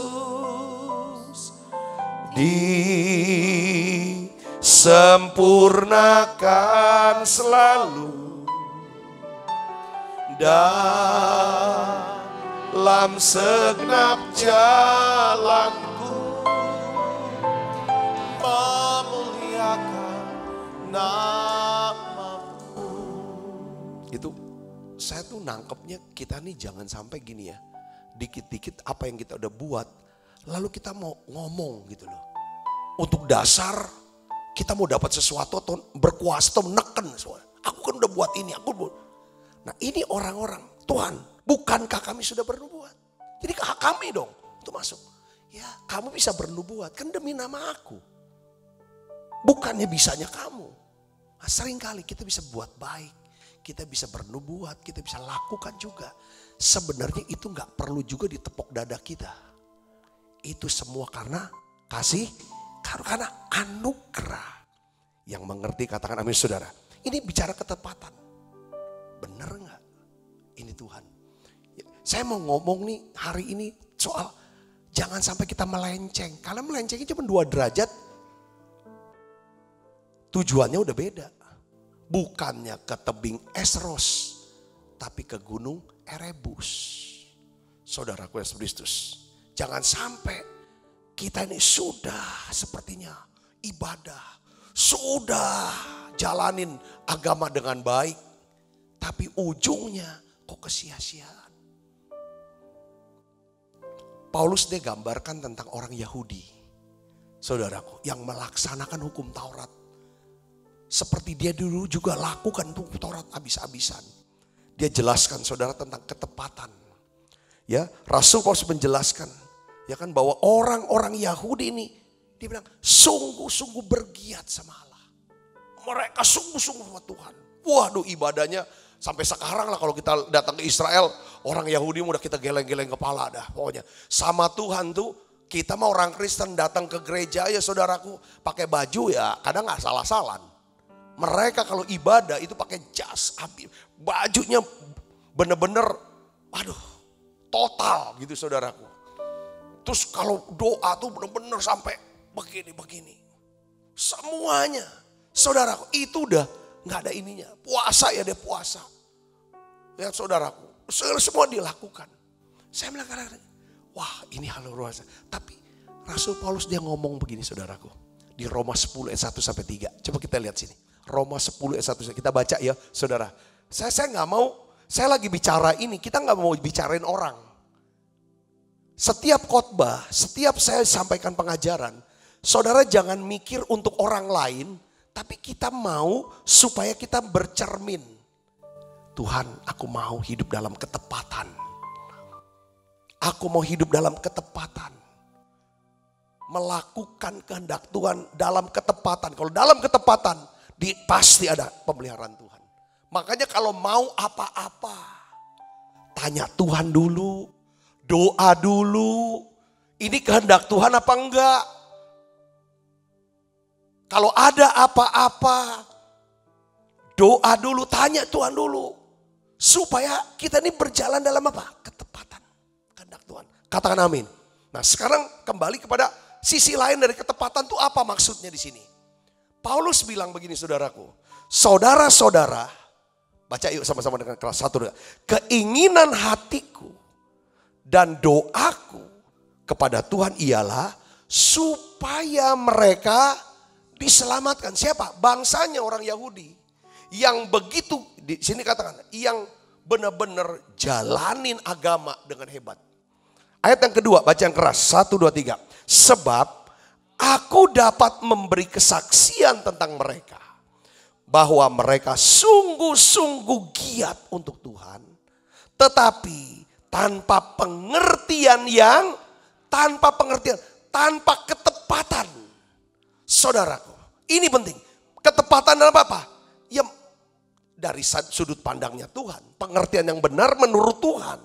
disempurnakan selalu dalam segenap jalanku, memuliakan namamu. Itu saya tuh nangkepnya, kita nih jangan sampai gini ya. Dikit-dikit apa yang kita udah buat, lalu kita mau ngomong gitu loh. Untuk dasar kita mau dapat sesuatu atau berkuasa atau neken. Aku kan udah buat ini, aku buat. Nah ini orang-orang, Tuhan, bukankah kami sudah bernubuat? Jadi hak kami dong untuk masuk. Ya kamu bisa bernubuat, kan demi nama aku. Bukannya bisanya kamu. Nah, seringkali kita bisa buat baik. Kita bisa bernubuat, kita bisa lakukan juga. Sebenarnya itu gak perlu juga ditepuk dada kita. Itu semua karena kasih, karena anugerah. Yang mengerti katakan amin saudara. Ini bicara ketepatan. Bener gak? Ini Tuhan. Saya mau ngomong nih hari ini soal jangan sampai kita melenceng. Kalau melencengnya cuma 2 derajat, tujuannya udah beda. Bukannya ke tebing Esros, tapi ke gunung Erebus. Saudaraku Yesus Kristus, jangan sampai kita ini sudah sepertinya ibadah, sudah jalanin agama dengan baik, tapi ujungnya kok kesia-siaan. Paulus dia gambarkan tentang orang Yahudi, saudaraku, yang melaksanakan hukum Taurat. Seperti dia dulu juga lakukan hukum Taurat habis-habisan. Dia jelaskan saudara tentang ketepatan. Ya, Rasul Paulus menjelaskan ya kan bahwa orang-orang Yahudi ini dia bilang sungguh-sungguh bergiat sama Allah. Mereka sungguh-sungguh sama Tuhan. Waduh ibadahnya sampai sekarang lah kalau kita datang ke Israel, orang Yahudi udah kita geleng-geleng kepala dah pokoknya. Sama Tuhan tuh kita mah orang Kristen datang ke gereja ya saudaraku pakai baju ya kadang gak salah-salah. Mereka kalau ibadah itu pakai jas, bajunya bener-bener, aduh, total gitu saudaraku. Terus kalau doa tuh bener-bener sampai begini-begini. Semuanya, saudaraku, itu udah nggak ada ininya. Puasa ya dia puasa. Lihat saudaraku, semua dilakukan. Saya bilang, wah ini hal luar biasa. Tapi Rasul Paulus dia ngomong begini saudaraku. Di Roma 10 ayat 1 sampai 3. Coba kita lihat sini. Roma 10 ayat 1, kita baca ya saudara. Saya nggak mau, saya lagi bicara ini, kita nggak mau bicarain orang. Setiap khotbah, setiap saya sampaikan pengajaran, saudara jangan mikir untuk orang lain, tapi kita mau supaya kita bercermin. Tuhan, aku mau hidup dalam ketepatan. Aku mau hidup dalam ketepatan. Melakukan kehendak Tuhan dalam ketepatan. Kalau dalam ketepatan, pasti ada pemeliharaan Tuhan. Makanya kalau mau apa-apa, tanya Tuhan dulu, doa dulu. Ini kehendak Tuhan apa enggak? Kalau ada apa-apa, doa dulu, tanya Tuhan dulu. Supaya kita ini berjalan dalam apa? Ketepatan, kehendak Tuhan. Katakan amin. Nah sekarang kembali kepada sisi lain dari ketepatan itu apa maksudnya di sini? Paulus bilang begini saudaraku, Saudara-saudara, baca yuk sama-sama dengan keras. 1, 2. Keinginan hatiku dan doaku kepada Tuhan ialah supaya mereka diselamatkan. Siapa? Bangsanya orang Yahudi. Yang begitu, di sini katakan, yang benar-benar jalanin agama dengan hebat. Ayat yang kedua, baca yang keras. 1, 2, 3. Sebab aku dapat memberi kesaksian tentang mereka, bahwa mereka sungguh-sungguh giat untuk Tuhan, tetapi tanpa pengertian, tanpa ketepatan. Saudaraku, ini penting. Ketepatan dalam apa? Ya, dari sudut pandangnya Tuhan, pengertian yang benar menurut Tuhan.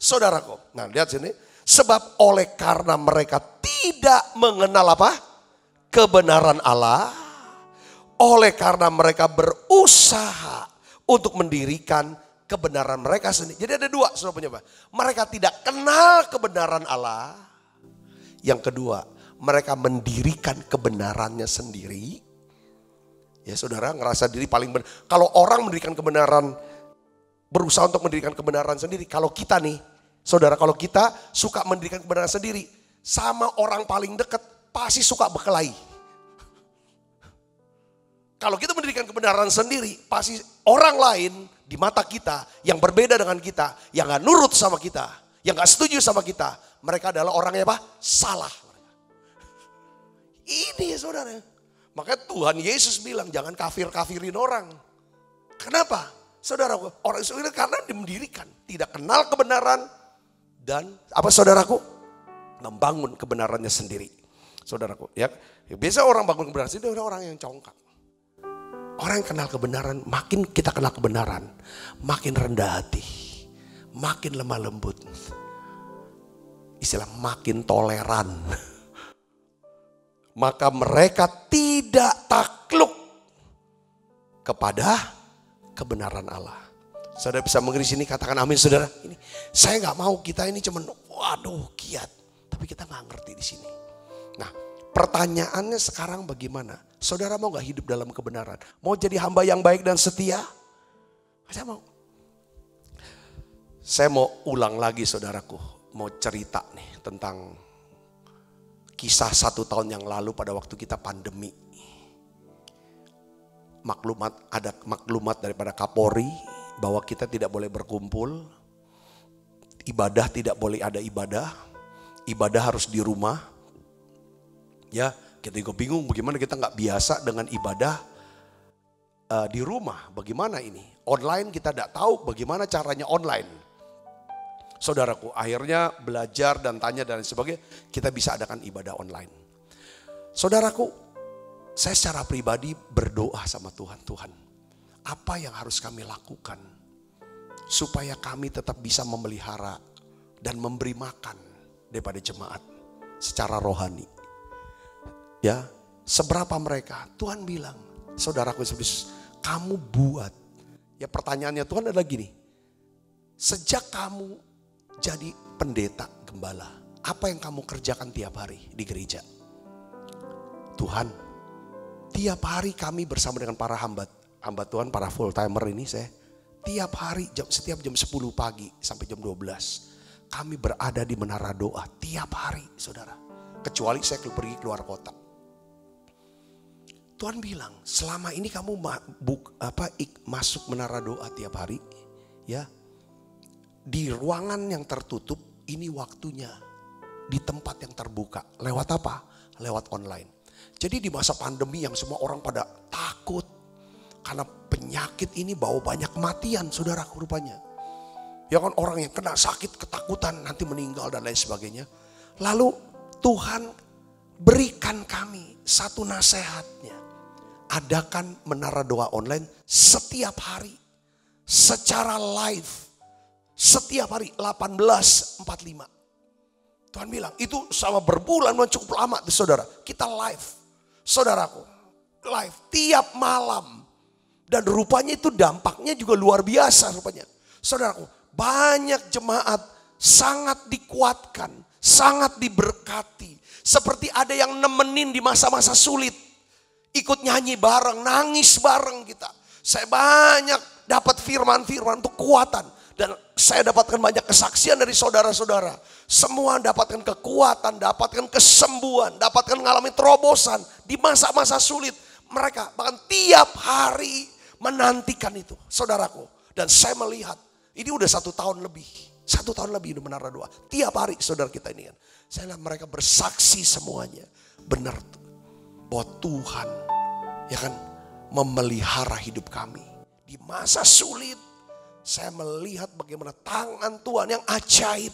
Saudaraku, nah lihat sini. Sebab oleh karena mereka tidak mengenal apa? Kebenaran Allah. Oleh karena mereka berusaha untuk mendirikan kebenaran mereka sendiri. Jadi ada dua, saudara penyembah. Mereka tidak kenal kebenaran Allah. Yang kedua, mereka mendirikan kebenarannya sendiri. Ya saudara, ngerasa diri paling benar. Kalau orang mendirikan kebenaran, berusaha untuk mendirikan kebenaran sendiri. Kalau kita nih, saudara, kalau kita suka mendirikan kebenaran sendiri, sama orang paling dekat pasti suka berkelahi. Kalau kita mendirikan kebenaran sendiri, pasti orang lain di mata kita yang berbeda dengan kita, yang gak nurut sama kita, yang gak setuju sama kita, mereka adalah orang yang apa? Salah. Ini ya saudara. Makanya Tuhan Yesus bilang jangan kafir-kafirin orang. Kenapa? Saudara, orang Israel karena dimendirikan, tidak kenal kebenaran dan apa saudaraku? Membangun kebenarannya sendiri. Saudaraku, ya biasa orang bangun kebenaran sendiri orang yang congkak. Orang yang kenal kebenaran, makin kita kenal kebenaran, makin rendah hati, makin lemah lembut. Istilah makin toleran. Maka mereka tidak takluk kepada kebenaran Allah. Saudara bisa mengerti sini, katakan amin saudara. Ini, saya gak mau kita ini cuman waduh giat. Tapi kita gak ngerti di sini. Nah pertanyaannya sekarang bagaimana? Saudara mau gak hidup dalam kebenaran? Mau jadi hamba yang baik dan setia? Saya mau. Saya mau ulang lagi saudaraku. Mau cerita nih tentang kisah 1 tahun yang lalu pada waktu kita pandemi. Ada maklumat daripada Kapolri bahwa kita tidak boleh berkumpul. Ibadah tidak boleh ada ibadah. Ibadah harus di rumah. Ya, kita juga bingung bagaimana kita nggak biasa dengan ibadah di rumah. Bagaimana ini? Online kita tidak tahu bagaimana caranya online. Saudaraku, akhirnya belajar dan tanya dan sebagainya, kita bisa adakan ibadah online. Saudaraku, saya secara pribadi berdoa sama Tuhan. Tuhan, apa yang harus kami lakukan supaya kami tetap bisa memelihara dan memberi makan daripada jemaat secara rohani. Ya, seberapa mereka? Tuhan bilang, saudaraku, kamu buat. Ya pertanyaannya Tuhan adalah gini. Sejak kamu jadi pendeta gembala, apa yang kamu kerjakan tiap hari di gereja? Tuhan, tiap hari kami bersama dengan para hamba Tuhan, para full timer ini tiap hari setiap jam 10 pagi sampai jam 12 kami berada di menara doa tiap hari, saudara. Kecuali saya pergi keluar kota. Tuhan bilang, selama ini kamu masuk menara doa tiap hari, ya. Di ruangan yang tertutup, ini waktunya. Di tempat yang terbuka. Lewat apa? Lewat online. Jadi di masa pandemi yang semua orang pada takut. Karena penyakit ini bawa banyak kematian, saudara, rupanya. Ya kan, orang yang kena sakit, ketakutan, nanti meninggal dan lain sebagainya. Lalu Tuhan berikan kami satu nasihatnya. Adakan menara doa online setiap hari. Secara live. Setiap hari 18:45. Tuhan bilang itu sama berbulan cukup lama saudara. Kita live. Saudaraku. Live tiap malam. Dan rupanya itu dampaknya juga luar biasa rupanya. Saudaraku. Banyak jemaat sangat dikuatkan. Sangat diberkati. Seperti ada yang nemenin di masa-masa sulit. Ikut nyanyi bareng, nangis bareng kita. Saya banyak dapat firman-firman untuk kekuatan. Dan saya dapatkan banyak kesaksian dari saudara-saudara. Semua dapatkan kekuatan, dapatkan kesembuhan, dapatkan mengalami terobosan di masa-masa sulit. Mereka bahkan tiap hari menantikan itu, saudaraku. Dan saya melihat, ini udah 1 tahun lebih. 1 tahun lebih di Menara Doa. Tiap hari saudara kita ini kan. Saya lihat mereka bersaksi semuanya. Benar bahwa Tuhan ya kan memelihara hidup kami. Di masa sulit. Saya melihat bagaimana tangan Tuhan yang ajaib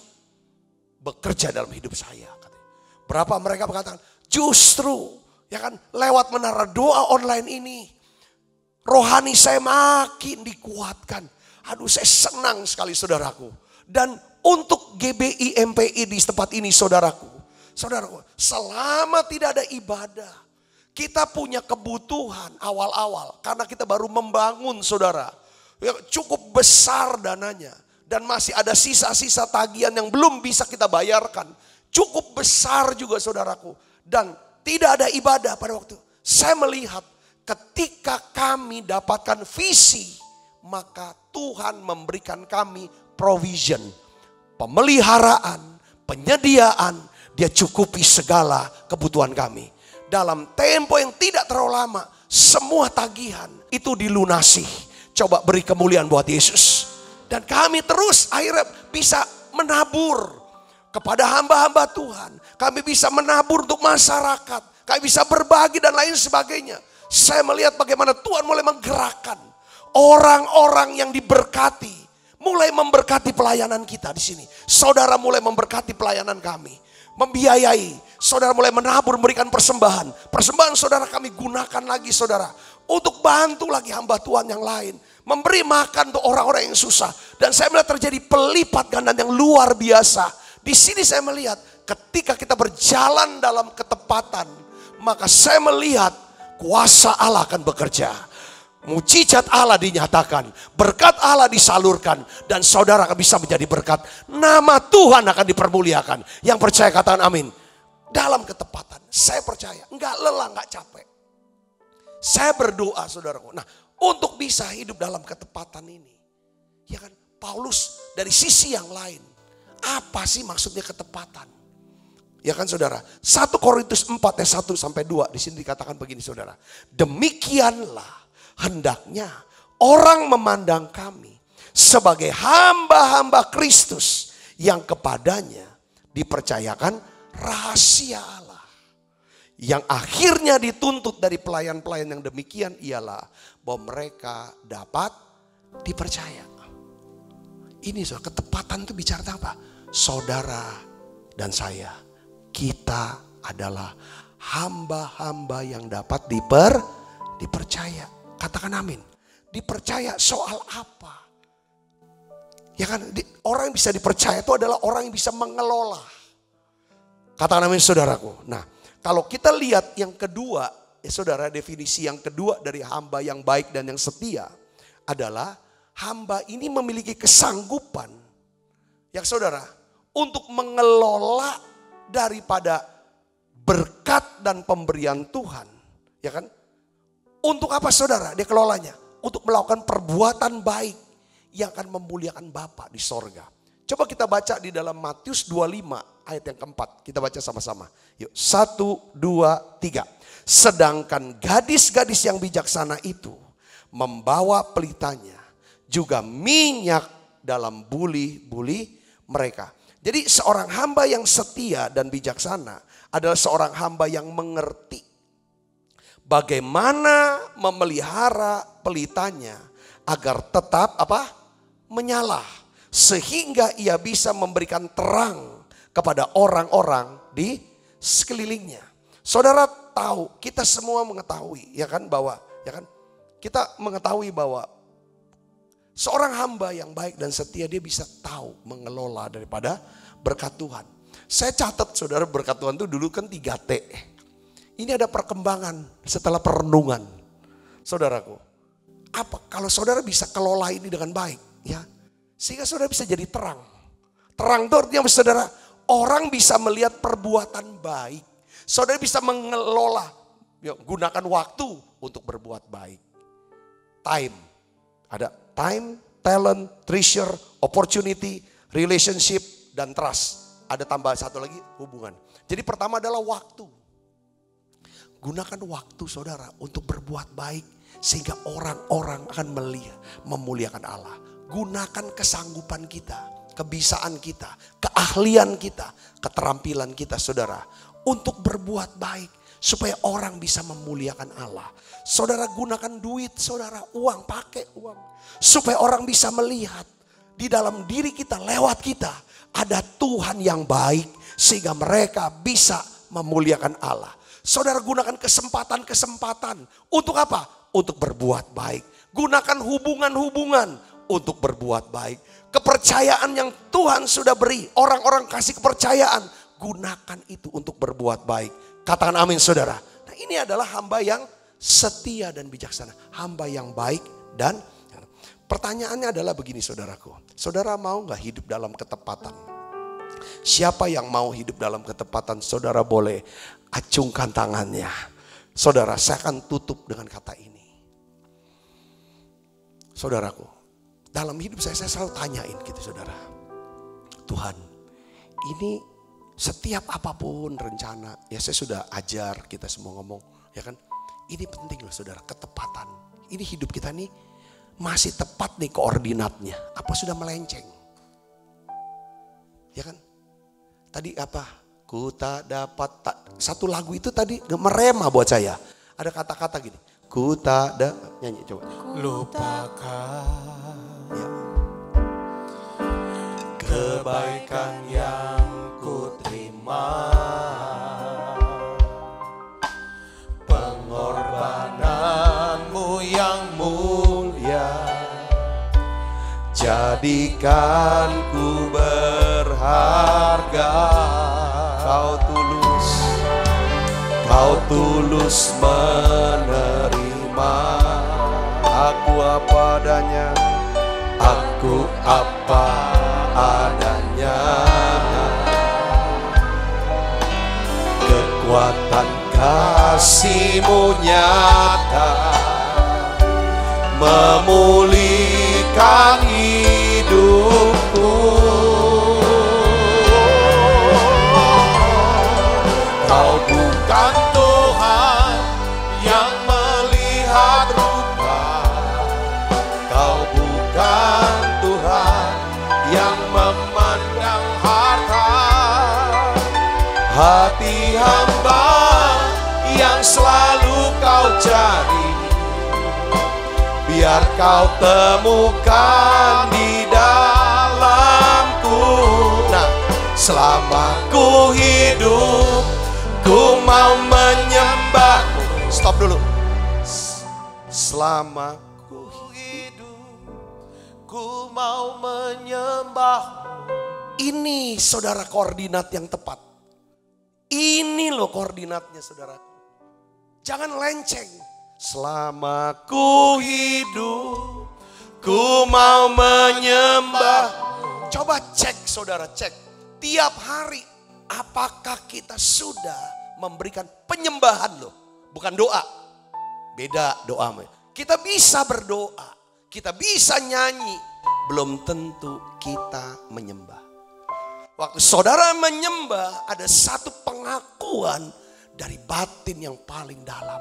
bekerja dalam hidup saya. Berapa mereka mengatakan, justru ya kan lewat Menara Doa online ini, rohani saya makin dikuatkan. Aduh, saya senang sekali saudaraku. Dan untuk GBI MPI di tempat ini saudaraku, selama tidak ada ibadah, kita punya kebutuhan awal-awal karena kita baru membangun saudara. Cukup besar dananya dan masih ada sisa-sisa tagihan yang belum bisa kita bayarkan. Cukup besar juga saudaraku, dan tidak ada ibadah pada waktu. Saya melihat ketika kami dapatkan visi, maka Tuhan memberikan kami provision, pemeliharaan, penyediaan. Dia cukupi segala kebutuhan kami. Dalam tempo yang tidak terlalu lama, semua tagihan itu dilunasi. Coba beri kemuliaan buat Yesus. Dan kami terus akhirnya bisa menabur kepada hamba-hamba Tuhan. Kami bisa menabur untuk masyarakat. Kami bisa berbagi dan lain sebagainya. Saya melihat bagaimana Tuhan mulai menggerakkan orang-orang yang diberkati. Mulai memberkati pelayanan kita di sini. Saudara mulai memberkati pelayanan kami. Membiayai. Saudara mulai menabur, memberikan persembahan. Persembahan saudara kami gunakan lagi saudara. Untuk bantu lagi hamba Tuhan yang lain. Memberi makan untuk orang-orang yang susah. Dan saya melihat terjadi pelipat ganda yang luar biasa. Di sini saya melihat ketika kita berjalan dalam ketepatan. Maka saya melihat kuasa Allah akan bekerja. Mujizat Allah dinyatakan. Berkat Allah disalurkan. Dan saudara akan bisa menjadi berkat. Nama Tuhan akan dipermuliakan. Yang percaya katakan amin. Dalam ketepatan. Saya percaya. Enggak lelah, enggak capek. Saya berdoa saudaraku. Nah, untuk bisa hidup dalam ketepatan ini. Ya kan, Paulus dari sisi yang lain. Apa sih maksudnya ketepatan? Ya kan saudara. 1 Korintus 4 ayat 1 sampai 2 di sini dikatakan begini saudara. Demikianlah hendaknya orang memandang kami sebagai hamba-hamba Kristus yang kepadanya dipercayakan rahasia Allah. Yang akhirnya dituntut dari pelayan-pelayan yang demikian ialah bahwa mereka dapat dipercaya. Ini saudara, ketepatan itu bicara apa? Saudara dan saya, kita adalah hamba-hamba yang dapat dipercaya. Katakan amin. Dipercaya soal apa? Ya kan, orang yang bisa dipercaya itu adalah orang yang bisa mengelola. Katakan amin saudaraku. Nah, kalau kita lihat yang kedua, saudara, definisi yang kedua dari hamba yang baik dan yang setia adalah hamba ini memiliki kesanggupan, ya saudara, untuk mengelola daripada berkat dan pemberian Tuhan, ya kan? Untuk apa saudara dia kelolanya? Untuk melakukan perbuatan baik yang akan memuliakan Bapa di sorga. Coba kita baca di dalam Matius 25 ayat yang keempat. Kita baca sama-sama. Yuk, 1, 2, 3. Sedangkan gadis-gadis yang bijaksana itu membawa pelitanya, juga minyak dalam buli-buli mereka. Jadi seorang hamba yang setia dan bijaksana adalah seorang hamba yang mengerti bagaimana memelihara pelitanya agar tetap menyala. Sehingga ia bisa memberikan terang kepada orang-orang di sekelilingnya. Saudara tahu, kita semua mengetahui ya kan bahwa kita mengetahui bahwa seorang hamba yang baik dan setia dia bisa tahu mengelola daripada berkat Tuhan. Saya catat saudara, berkat Tuhan itu dulu kan 3T. Ini ada perkembangan setelah perenungan. Saudaraku, apa kalau saudara bisa kelola ini dengan baik ya? Sehingga saudara bisa jadi terang. Terang itu artinya saudara, orang bisa melihat perbuatan baik. Saudara bisa mengelola, gunakan waktu untuk berbuat baik. time. Ada time, talent, treasure, opportunity, relationship, dan trust. Ada tambah satu lagi, hubungan. Jadi pertama adalah waktu. Gunakan waktu saudara untuk berbuat baik. Sehingga orang-orang akan melihat, memuliakan Allah. Gunakan kesanggupan kita, kebisaan kita, keahlian kita, keterampilan kita saudara. Untuk berbuat baik. Supaya orang bisa memuliakan Allah. Saudara gunakan duit, saudara uang, pakai uang. Supaya orang bisa melihat di dalam diri kita, lewat kita. Ada Tuhan yang baik sehingga mereka bisa memuliakan Allah. Saudara gunakan kesempatan-kesempatan. Untuk apa? Untuk berbuat baik. Gunakan hubungan-hubungan untuk berbuat baik. Kepercayaan yang Tuhan sudah beri. Orang-orang kasih kepercayaan. Gunakan itu untuk berbuat baik. Katakan amin saudara. Nah ini adalah hamba yang setia dan bijaksana. Hamba yang baik dan pertanyaannya adalah begini saudaraku. Saudara mau gak hidup dalam ketepatan? Siapa yang mau hidup dalam ketepatan? Saudara boleh acungkan tangannya. Saudara saya akan tutup dengan kata ini. Saudaraku. Dalam hidup saya selalu tanyain gitu saudara. Tuhan ini setiap apapun rencana, ya saya sudah ajar kita semua ngomong, ya kan? Ini penting loh saudara, ketepatan. Ini hidup kita nih masih tepat nih koordinatnya. Apa sudah melenceng? Ya kan? Tadi apa? Ku tak dapat, satu lagu itu tadi merema buat saya. Ada kata-kata gini, ku tak ada, nyanyi coba. Lupakan Ya. kebaikan yang ku terima, pengorbananmu yang mulia, Jadikan ku berharga. Kau tulus menerima aku apa adanya. Aku apa adanya. Kekuatan kasih-Mu nyata memulihkan hidupku. Kau bukan Tuhan yang melihat rupa, Kau bukan Tuhan yang memandang harta. Hati hamba yang selalu Kau cari, biar Kau temukan di dalamku. Nah, selama ku hidup, ku mau menyembah-Mu. Stop dulu. Selama Ku hidup, ku mau menyembah. ini saudara koordinat yang tepat. Ini loh koordinatnya saudaraku. Jangan lenceng. Selama ku hidup, ku mau menyembah. Coba cek saudara, cek. Tiap hari apakah kita sudah memberikan penyembahan loh. Bukan doa. Beda doa. Kita bisa berdoa. Kita bisa nyanyi. Belum tentu kita menyembah. Waktu saudara menyembah, ada satu pengakuan dari batin yang paling dalam.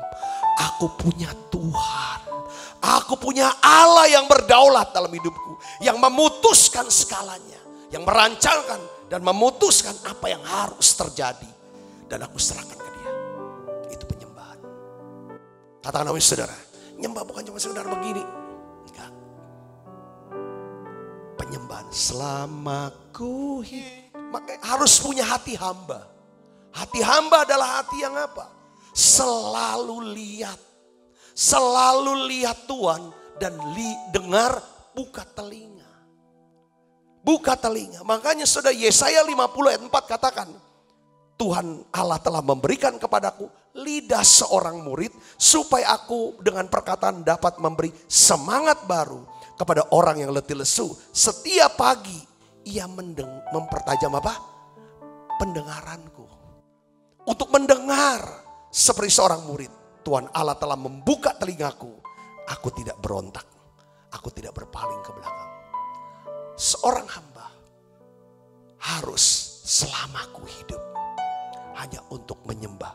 Aku punya Tuhan. Aku punya Allah yang berdaulat dalam hidupku. Yang memutuskan segalanya. Yang merancangkan dan memutuskan apa yang harus terjadi. Dan aku serahkan ke Dia. Itu penyembahan. Katakan amin saudara. Nyembah bukan cuma sekedar begini. Enggak. Penyembahan selama ku hidup. Makanya harus punya hati hamba. Hati hamba adalah hati yang apa? Selalu lihat. Selalu lihat Tuhan. Dan dengar, buka telinga. Buka telinga. Makanya saudara Yesaya 50 ayat 4 katakan. Tuhan Allah telah memberikan kepadaku lidah seorang murid. Supaya aku dengan perkataan dapat memberi semangat baru kepada orang yang letih lesu. Setiap pagi ia mempertajam apa? Pendengaranku. Untuk mendengar seperti seorang murid. Tuhan Allah telah membuka telingaku Aku tidak berontak. Aku tidak berpaling ke belakang. Seorang hamba harus selama aku hidup hanya untuk menyembah.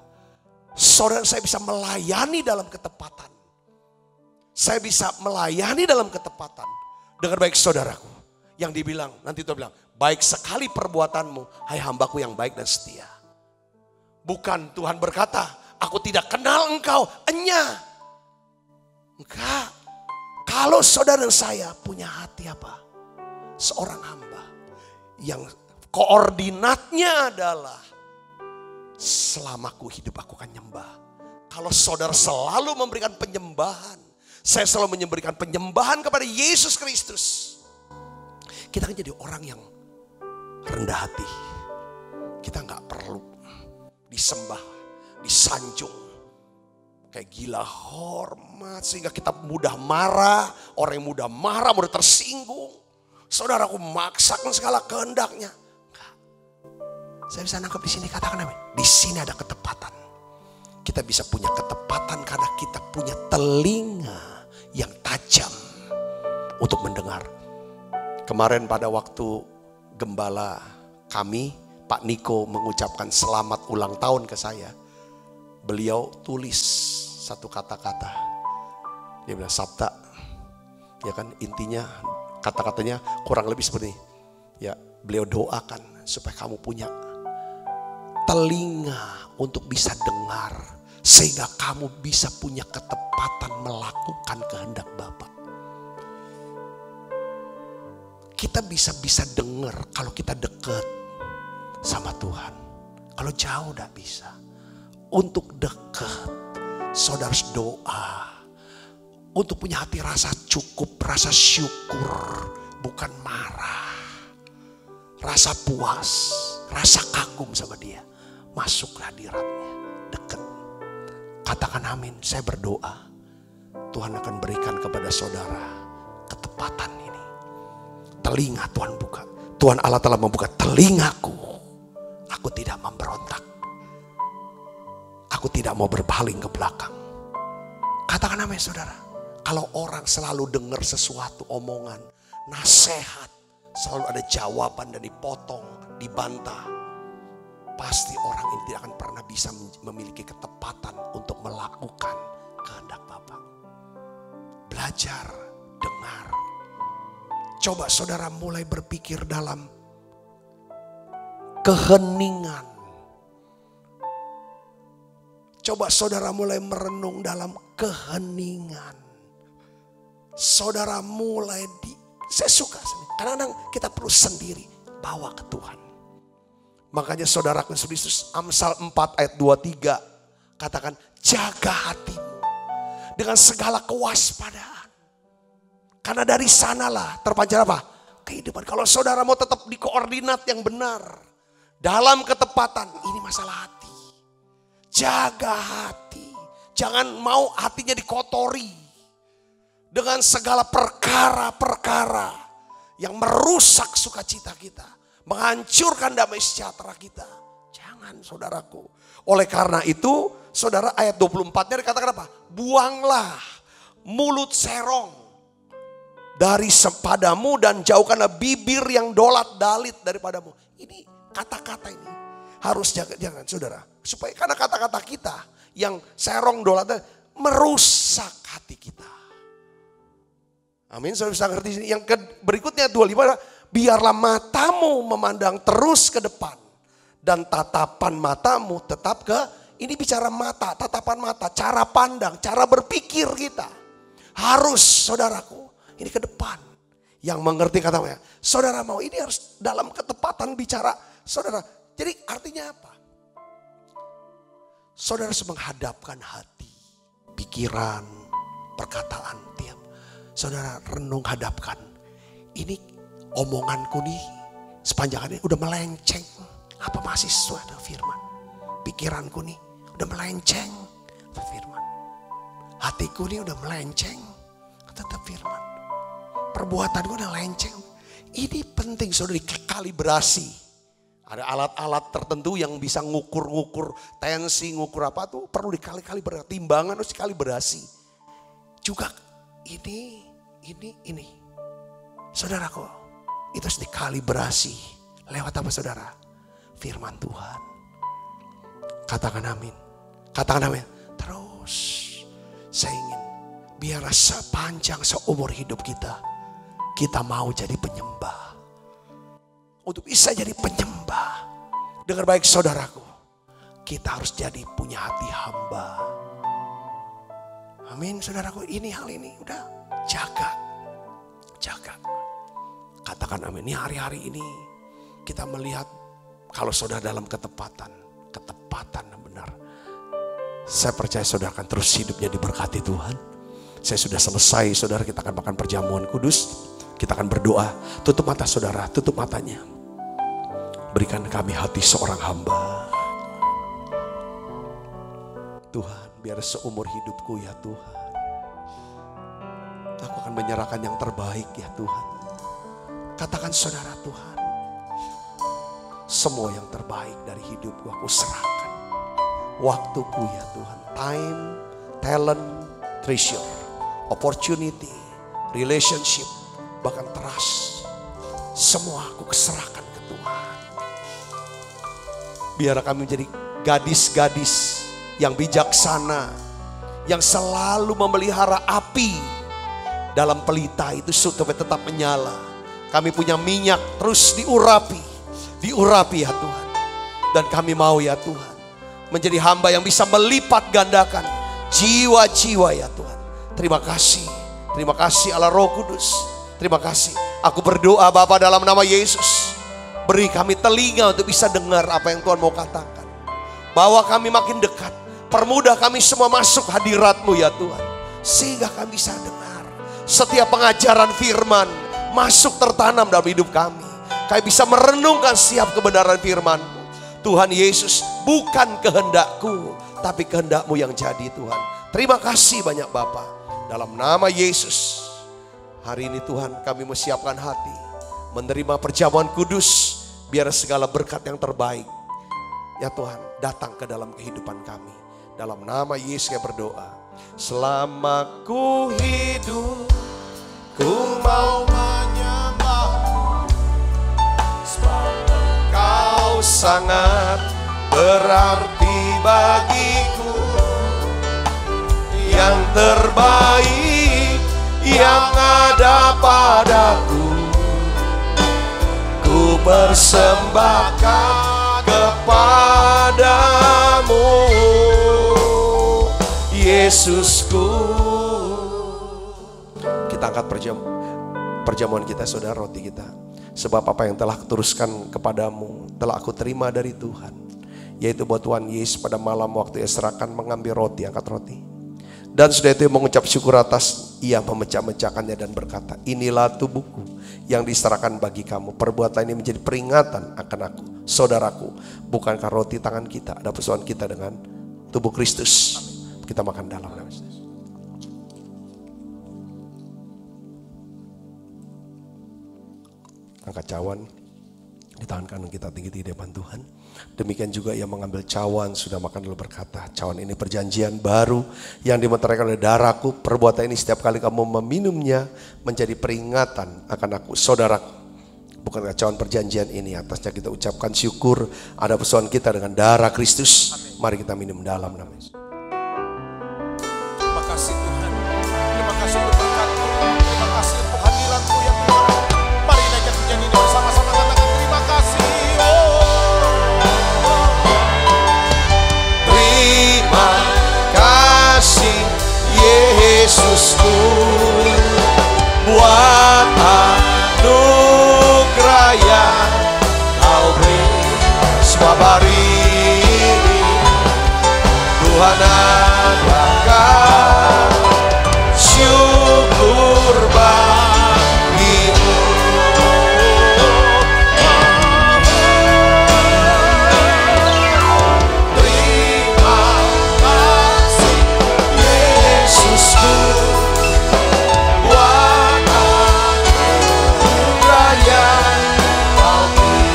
Saudara, saya bisa melayani dalam ketepatan. Saya bisa melayani dalam ketepatan dengan baik saudaraku. Yang dibilang, nanti Tuhan bilang, baik sekali perbuatanmu, hai hambaku yang baik dan setia. Bukan Tuhan berkata, aku tidak kenal engkau, enya. Enggak. Kalau saudara dan saya punya hati apa? Seorang hamba yang koordinatnya adalah selama aku hidup aku akan nyembah. Kalau saudara selalu memberikan penyembahan, saya selalu memberikan penyembahan kepada Yesus Kristus, kita akan jadi orang yang rendah hati. Kita nggak perlu disembah, disanjung kayak gila hormat sehingga kita mudah marah. Orang yang mudah marah, mudah tersinggung. Saudaraku memaksakan segala kehendaknya. Enggak. Saya bisa nangkap di sini, katakan amin. Di sini ada ketepatan. Kita bisa punya ketepatan karena kita punya telinga yang tajam untuk mendengar. Kemarin pada waktu gembala kami, Pak Niko mengucapkan selamat ulang tahun ke saya. Beliau tulis satu kata-kata. Dia bilang, Sabta, ya kan, intinya kata-katanya kurang lebih seperti ini. Ya, beliau doakan supaya kamu punya telinga untuk bisa dengar, sehingga kamu bisa punya ketepatan melakukan kehendak Bapa. Kita bisa dengar kalau kita dekat sama Tuhan. Kalau jauh tidak bisa. Untuk dekat, saudara harus doa. Untuk punya hati rasa cukup, rasa syukur, bukan marah. Rasa puas, rasa kagum sama dia. Masuk hadiratnya, dekat. Katakan amin, saya berdoa. Tuhan akan berikan kepada saudara ketepatan ini. Telinga Tuhan buka. Tuhan Allah telah membuka telingaku. Aku tidak memberontak. Aku tidak mau berpaling ke belakang. Katakan amin saudara. Kalau orang selalu dengar sesuatu omongan, nasihat, selalu ada jawaban dan dipotong, dibantah. Pasti orang ini tidak akan pernah bisa memiliki ketepatan untuk melakukan kehendak Bapa. Belajar, dengar. Coba saudara mulai berpikir dalam keheningan. Coba saudara mulai merenung dalam keheningan. Saudara mulai saya suka. Kadang-kadang kita perlu sendiri bawa ke Tuhan. Makanya saudara Kristus, Amsal 4 ayat 23 katakan, jaga hatimu dengan segala kewaspadaan. Karena dari sanalah terpancar apa? Kehidupan. Kalau saudara mau tetap di koordinat yang benar, dalam ketepatan, ini masalah hati. Jaga hati. Jangan mau hatinya dikotori dengan segala perkara-perkara yang merusak sukacita kita, menghancurkan damai sejahtera kita. Jangan saudaraku. Oleh karena itu, saudara, ayat 24-nya dikatakan apa? Buanglah mulut serong dari padamu dan jauhkanlah bibir yang dolat dalit daripadamu. Ini kata-kata ini harus jangan saudara. Supaya karena kata-kata kita yang serong dolat merusak hati kita. Amin, saudara bisa ngerti sini. Yang berikutnya 25, biarlah matamu memandang terus ke depan. Dan tatapan matamu tetap ke, ini bicara mata, tatapan mata, cara pandang, cara berpikir kita. Harus saudaraku, ini ke depan. Yang mengerti katanya, saudara mau ini harus dalam ketepatan bicara saudara. Jadi artinya apa? Saudara harus menghadapkan hati, pikiran, perkataan tiap. Saudara renung hadapkan. Ini omonganku nih sepanjang ini udah melenceng. Apa masih sesuai dengan firman? Pikiranku nih udah melenceng ke firman. Hatiku nih udah melenceng tetap firman. Perbuatanku udah lenceng. Ini penting saudara dikalibrasi. Ada alat-alat tertentu yang bisa ngukur-ngukur tensi, ngukur apa tuh perlu dikali-kali bertimbangan harus dikalibrasi. Juga ini. Saudaraku, itu harus dikalibrasi lewat apa saudara? Firman Tuhan. Katakan amin. Katakan amin. Terus saya ingin biar sepanjang seumur hidup kita mau jadi penyembah. Untuk bisa jadi penyembah, dengar baik saudaraku, kita harus jadi punya hati hamba. Amin saudaraku, hal ini udah jaga. Katakan amin. Ini hari-hari ini kita melihat kalau saudara dalam ketepatan yang benar. Saya percaya saudara akan terus hidupnya diberkati Tuhan. Saya sudah selesai, saudara, kita akan makan perjamuan kudus. Kita akan berdoa. Tutup mata saudara, tutup matanya. Berikan kami hati seorang hamba. Tuhan, biar seumur hidupku ya Tuhan, aku akan menyerahkan yang terbaik ya Tuhan. Katakan saudara, Tuhan, semua yang terbaik dari hidupku aku serahkan. Waktuku ya Tuhan, time, talent, treasure, opportunity, relationship, bahkan trust, semua aku serahkan ke Tuhan. Biar kami menjadi gadis-gadis yang bijaksana, yang selalu memelihara api dalam pelita itu supaya tetap menyala. Kami punya minyak terus diurapi ya Tuhan. Dan kami mau ya Tuhan menjadi hamba yang bisa melipat gandakan jiwa-jiwa ya Tuhan. Terima kasih Allah Roh Kudus. Terima kasih. Aku berdoa Bapa dalam nama Yesus, beri kami telinga untuk bisa dengar apa yang Tuhan mau katakan. Bawa kami makin dekat. Permudah kami semua masuk hadirat-Mu ya Tuhan. Sehingga kami bisa dengar setiap pengajaran firman masuk tertanam dalam hidup kami. Kami bisa merenungkan setiap kebenaran firman-Mu. Tuhan Yesus, bukan kehendak-Ku, tapi kehendak-Mu yang jadi Tuhan. Terima kasih banyak Bapa. Dalam nama Yesus, hari ini Tuhan kami menyiapkan hati menerima perjamuan kudus. Biar segala berkat yang terbaik ya Tuhan datang ke dalam kehidupan kami. Dalam nama Yesus saya berdoa. Selama ku hidup, ku mau menyembah-Mu, sebab Engkau sangat berarti bagiku. Yang terbaik yang ada padaku, ku persembahkan kepadamu, Yesusku. Kita angkat perjamuan kita saudara, roti kita. Sebab apa yang telah kuteruskan kepadamu telah aku terima dari Tuhan, yaitu buat Tuhan Yesus pada malam waktu ia serahkan mengambil roti, angkat roti. Dan sudah itu mengucap syukur atas, ia memecah-mecahkannya dan berkata, inilah tubuhku yang diserahkan bagi kamu. Perbuatlah ini menjadi peringatan akan aku, saudaraku. Bukankah roti tangan kita ada persekutuan kita dengan tubuh Kristus? Kita makan dalam nama Yesus. Angkat cawan di tangan kanan kita tinggi di depan Tuhan. Demikian juga yang mengambil cawan sudah makan dulu berkata, cawan ini perjanjian baru yang dimeteraikan oleh darahku. Perbuatan ini setiap kali kamu meminumnya menjadi peringatan akan aku, saudaraku. Bukankah cawan perjanjian ini atasnya kita ucapkan syukur ada persekutuan kita dengan darah Kristus. Mari kita minum dalam nama Yesus. Terima kasih Tuhan. Terima kasih untuk berkat-Mu. Terima kasih untuk hadirat-Mu yang Tuhan. Mari naikkan pujian ini bersama-sama, katakan terima kasih. Terima kasih Yesusku buat anugerah yang Kau beri. Sebab hari ini Tuhan adakan syukur bagimu. Terima kasih Yesusku buat anugerah yang Kau beri.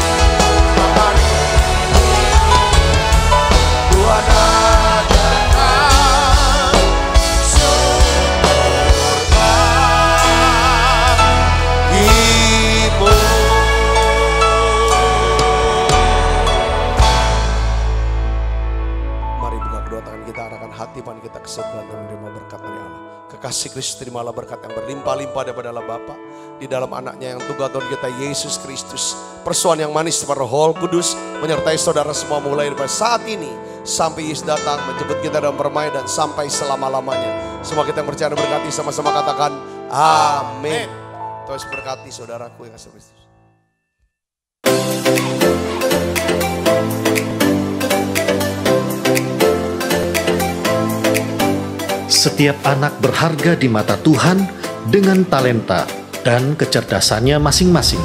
bersetelah dan menerima berkat dari Allah. Kekasih Kristus, terimalah berkat yang berlimpah-limpah daripada Allah Bapa di dalam anaknya yang tunggal Tuhan kita Yesus Kristus. Persoalan yang manis daripada Roh Kudus menyertai saudara semua mulai dari saat ini sampai Yesus datang menjemput kita dalam permai dan sampai selama-lamanya. Semua kita yang percaya dan berkati sama-sama katakan amin. Tuhan berkati saudaraku yang kasih Kristus. Setiap anak berharga di mata Tuhan dengan talenta dan kecerdasannya masing-masing.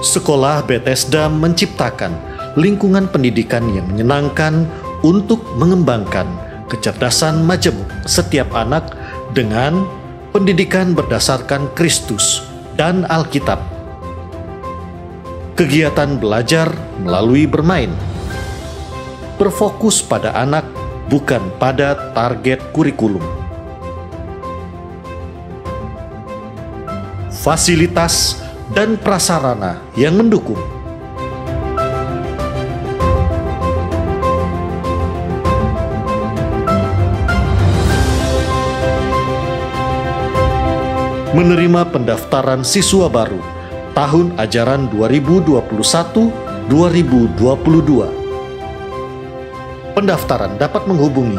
Sekolah Bethesda menciptakan lingkungan pendidikan yang menyenangkan untuk mengembangkan kecerdasan majemuk setiap anak dengan pendidikan berdasarkan Kristus dan Alkitab. Kegiatan belajar melalui bermain berfokus pada anak, bukan pada target kurikulum. Fasilitas dan prasarana yang mendukung. Menerima pendaftaran siswa baru tahun ajaran 2021-2022. Pendaftaran dapat menghubungi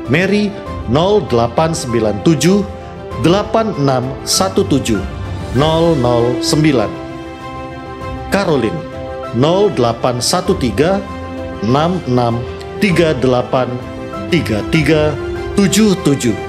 Mary 0897 8617 009, Caroline 0813 6638 3377.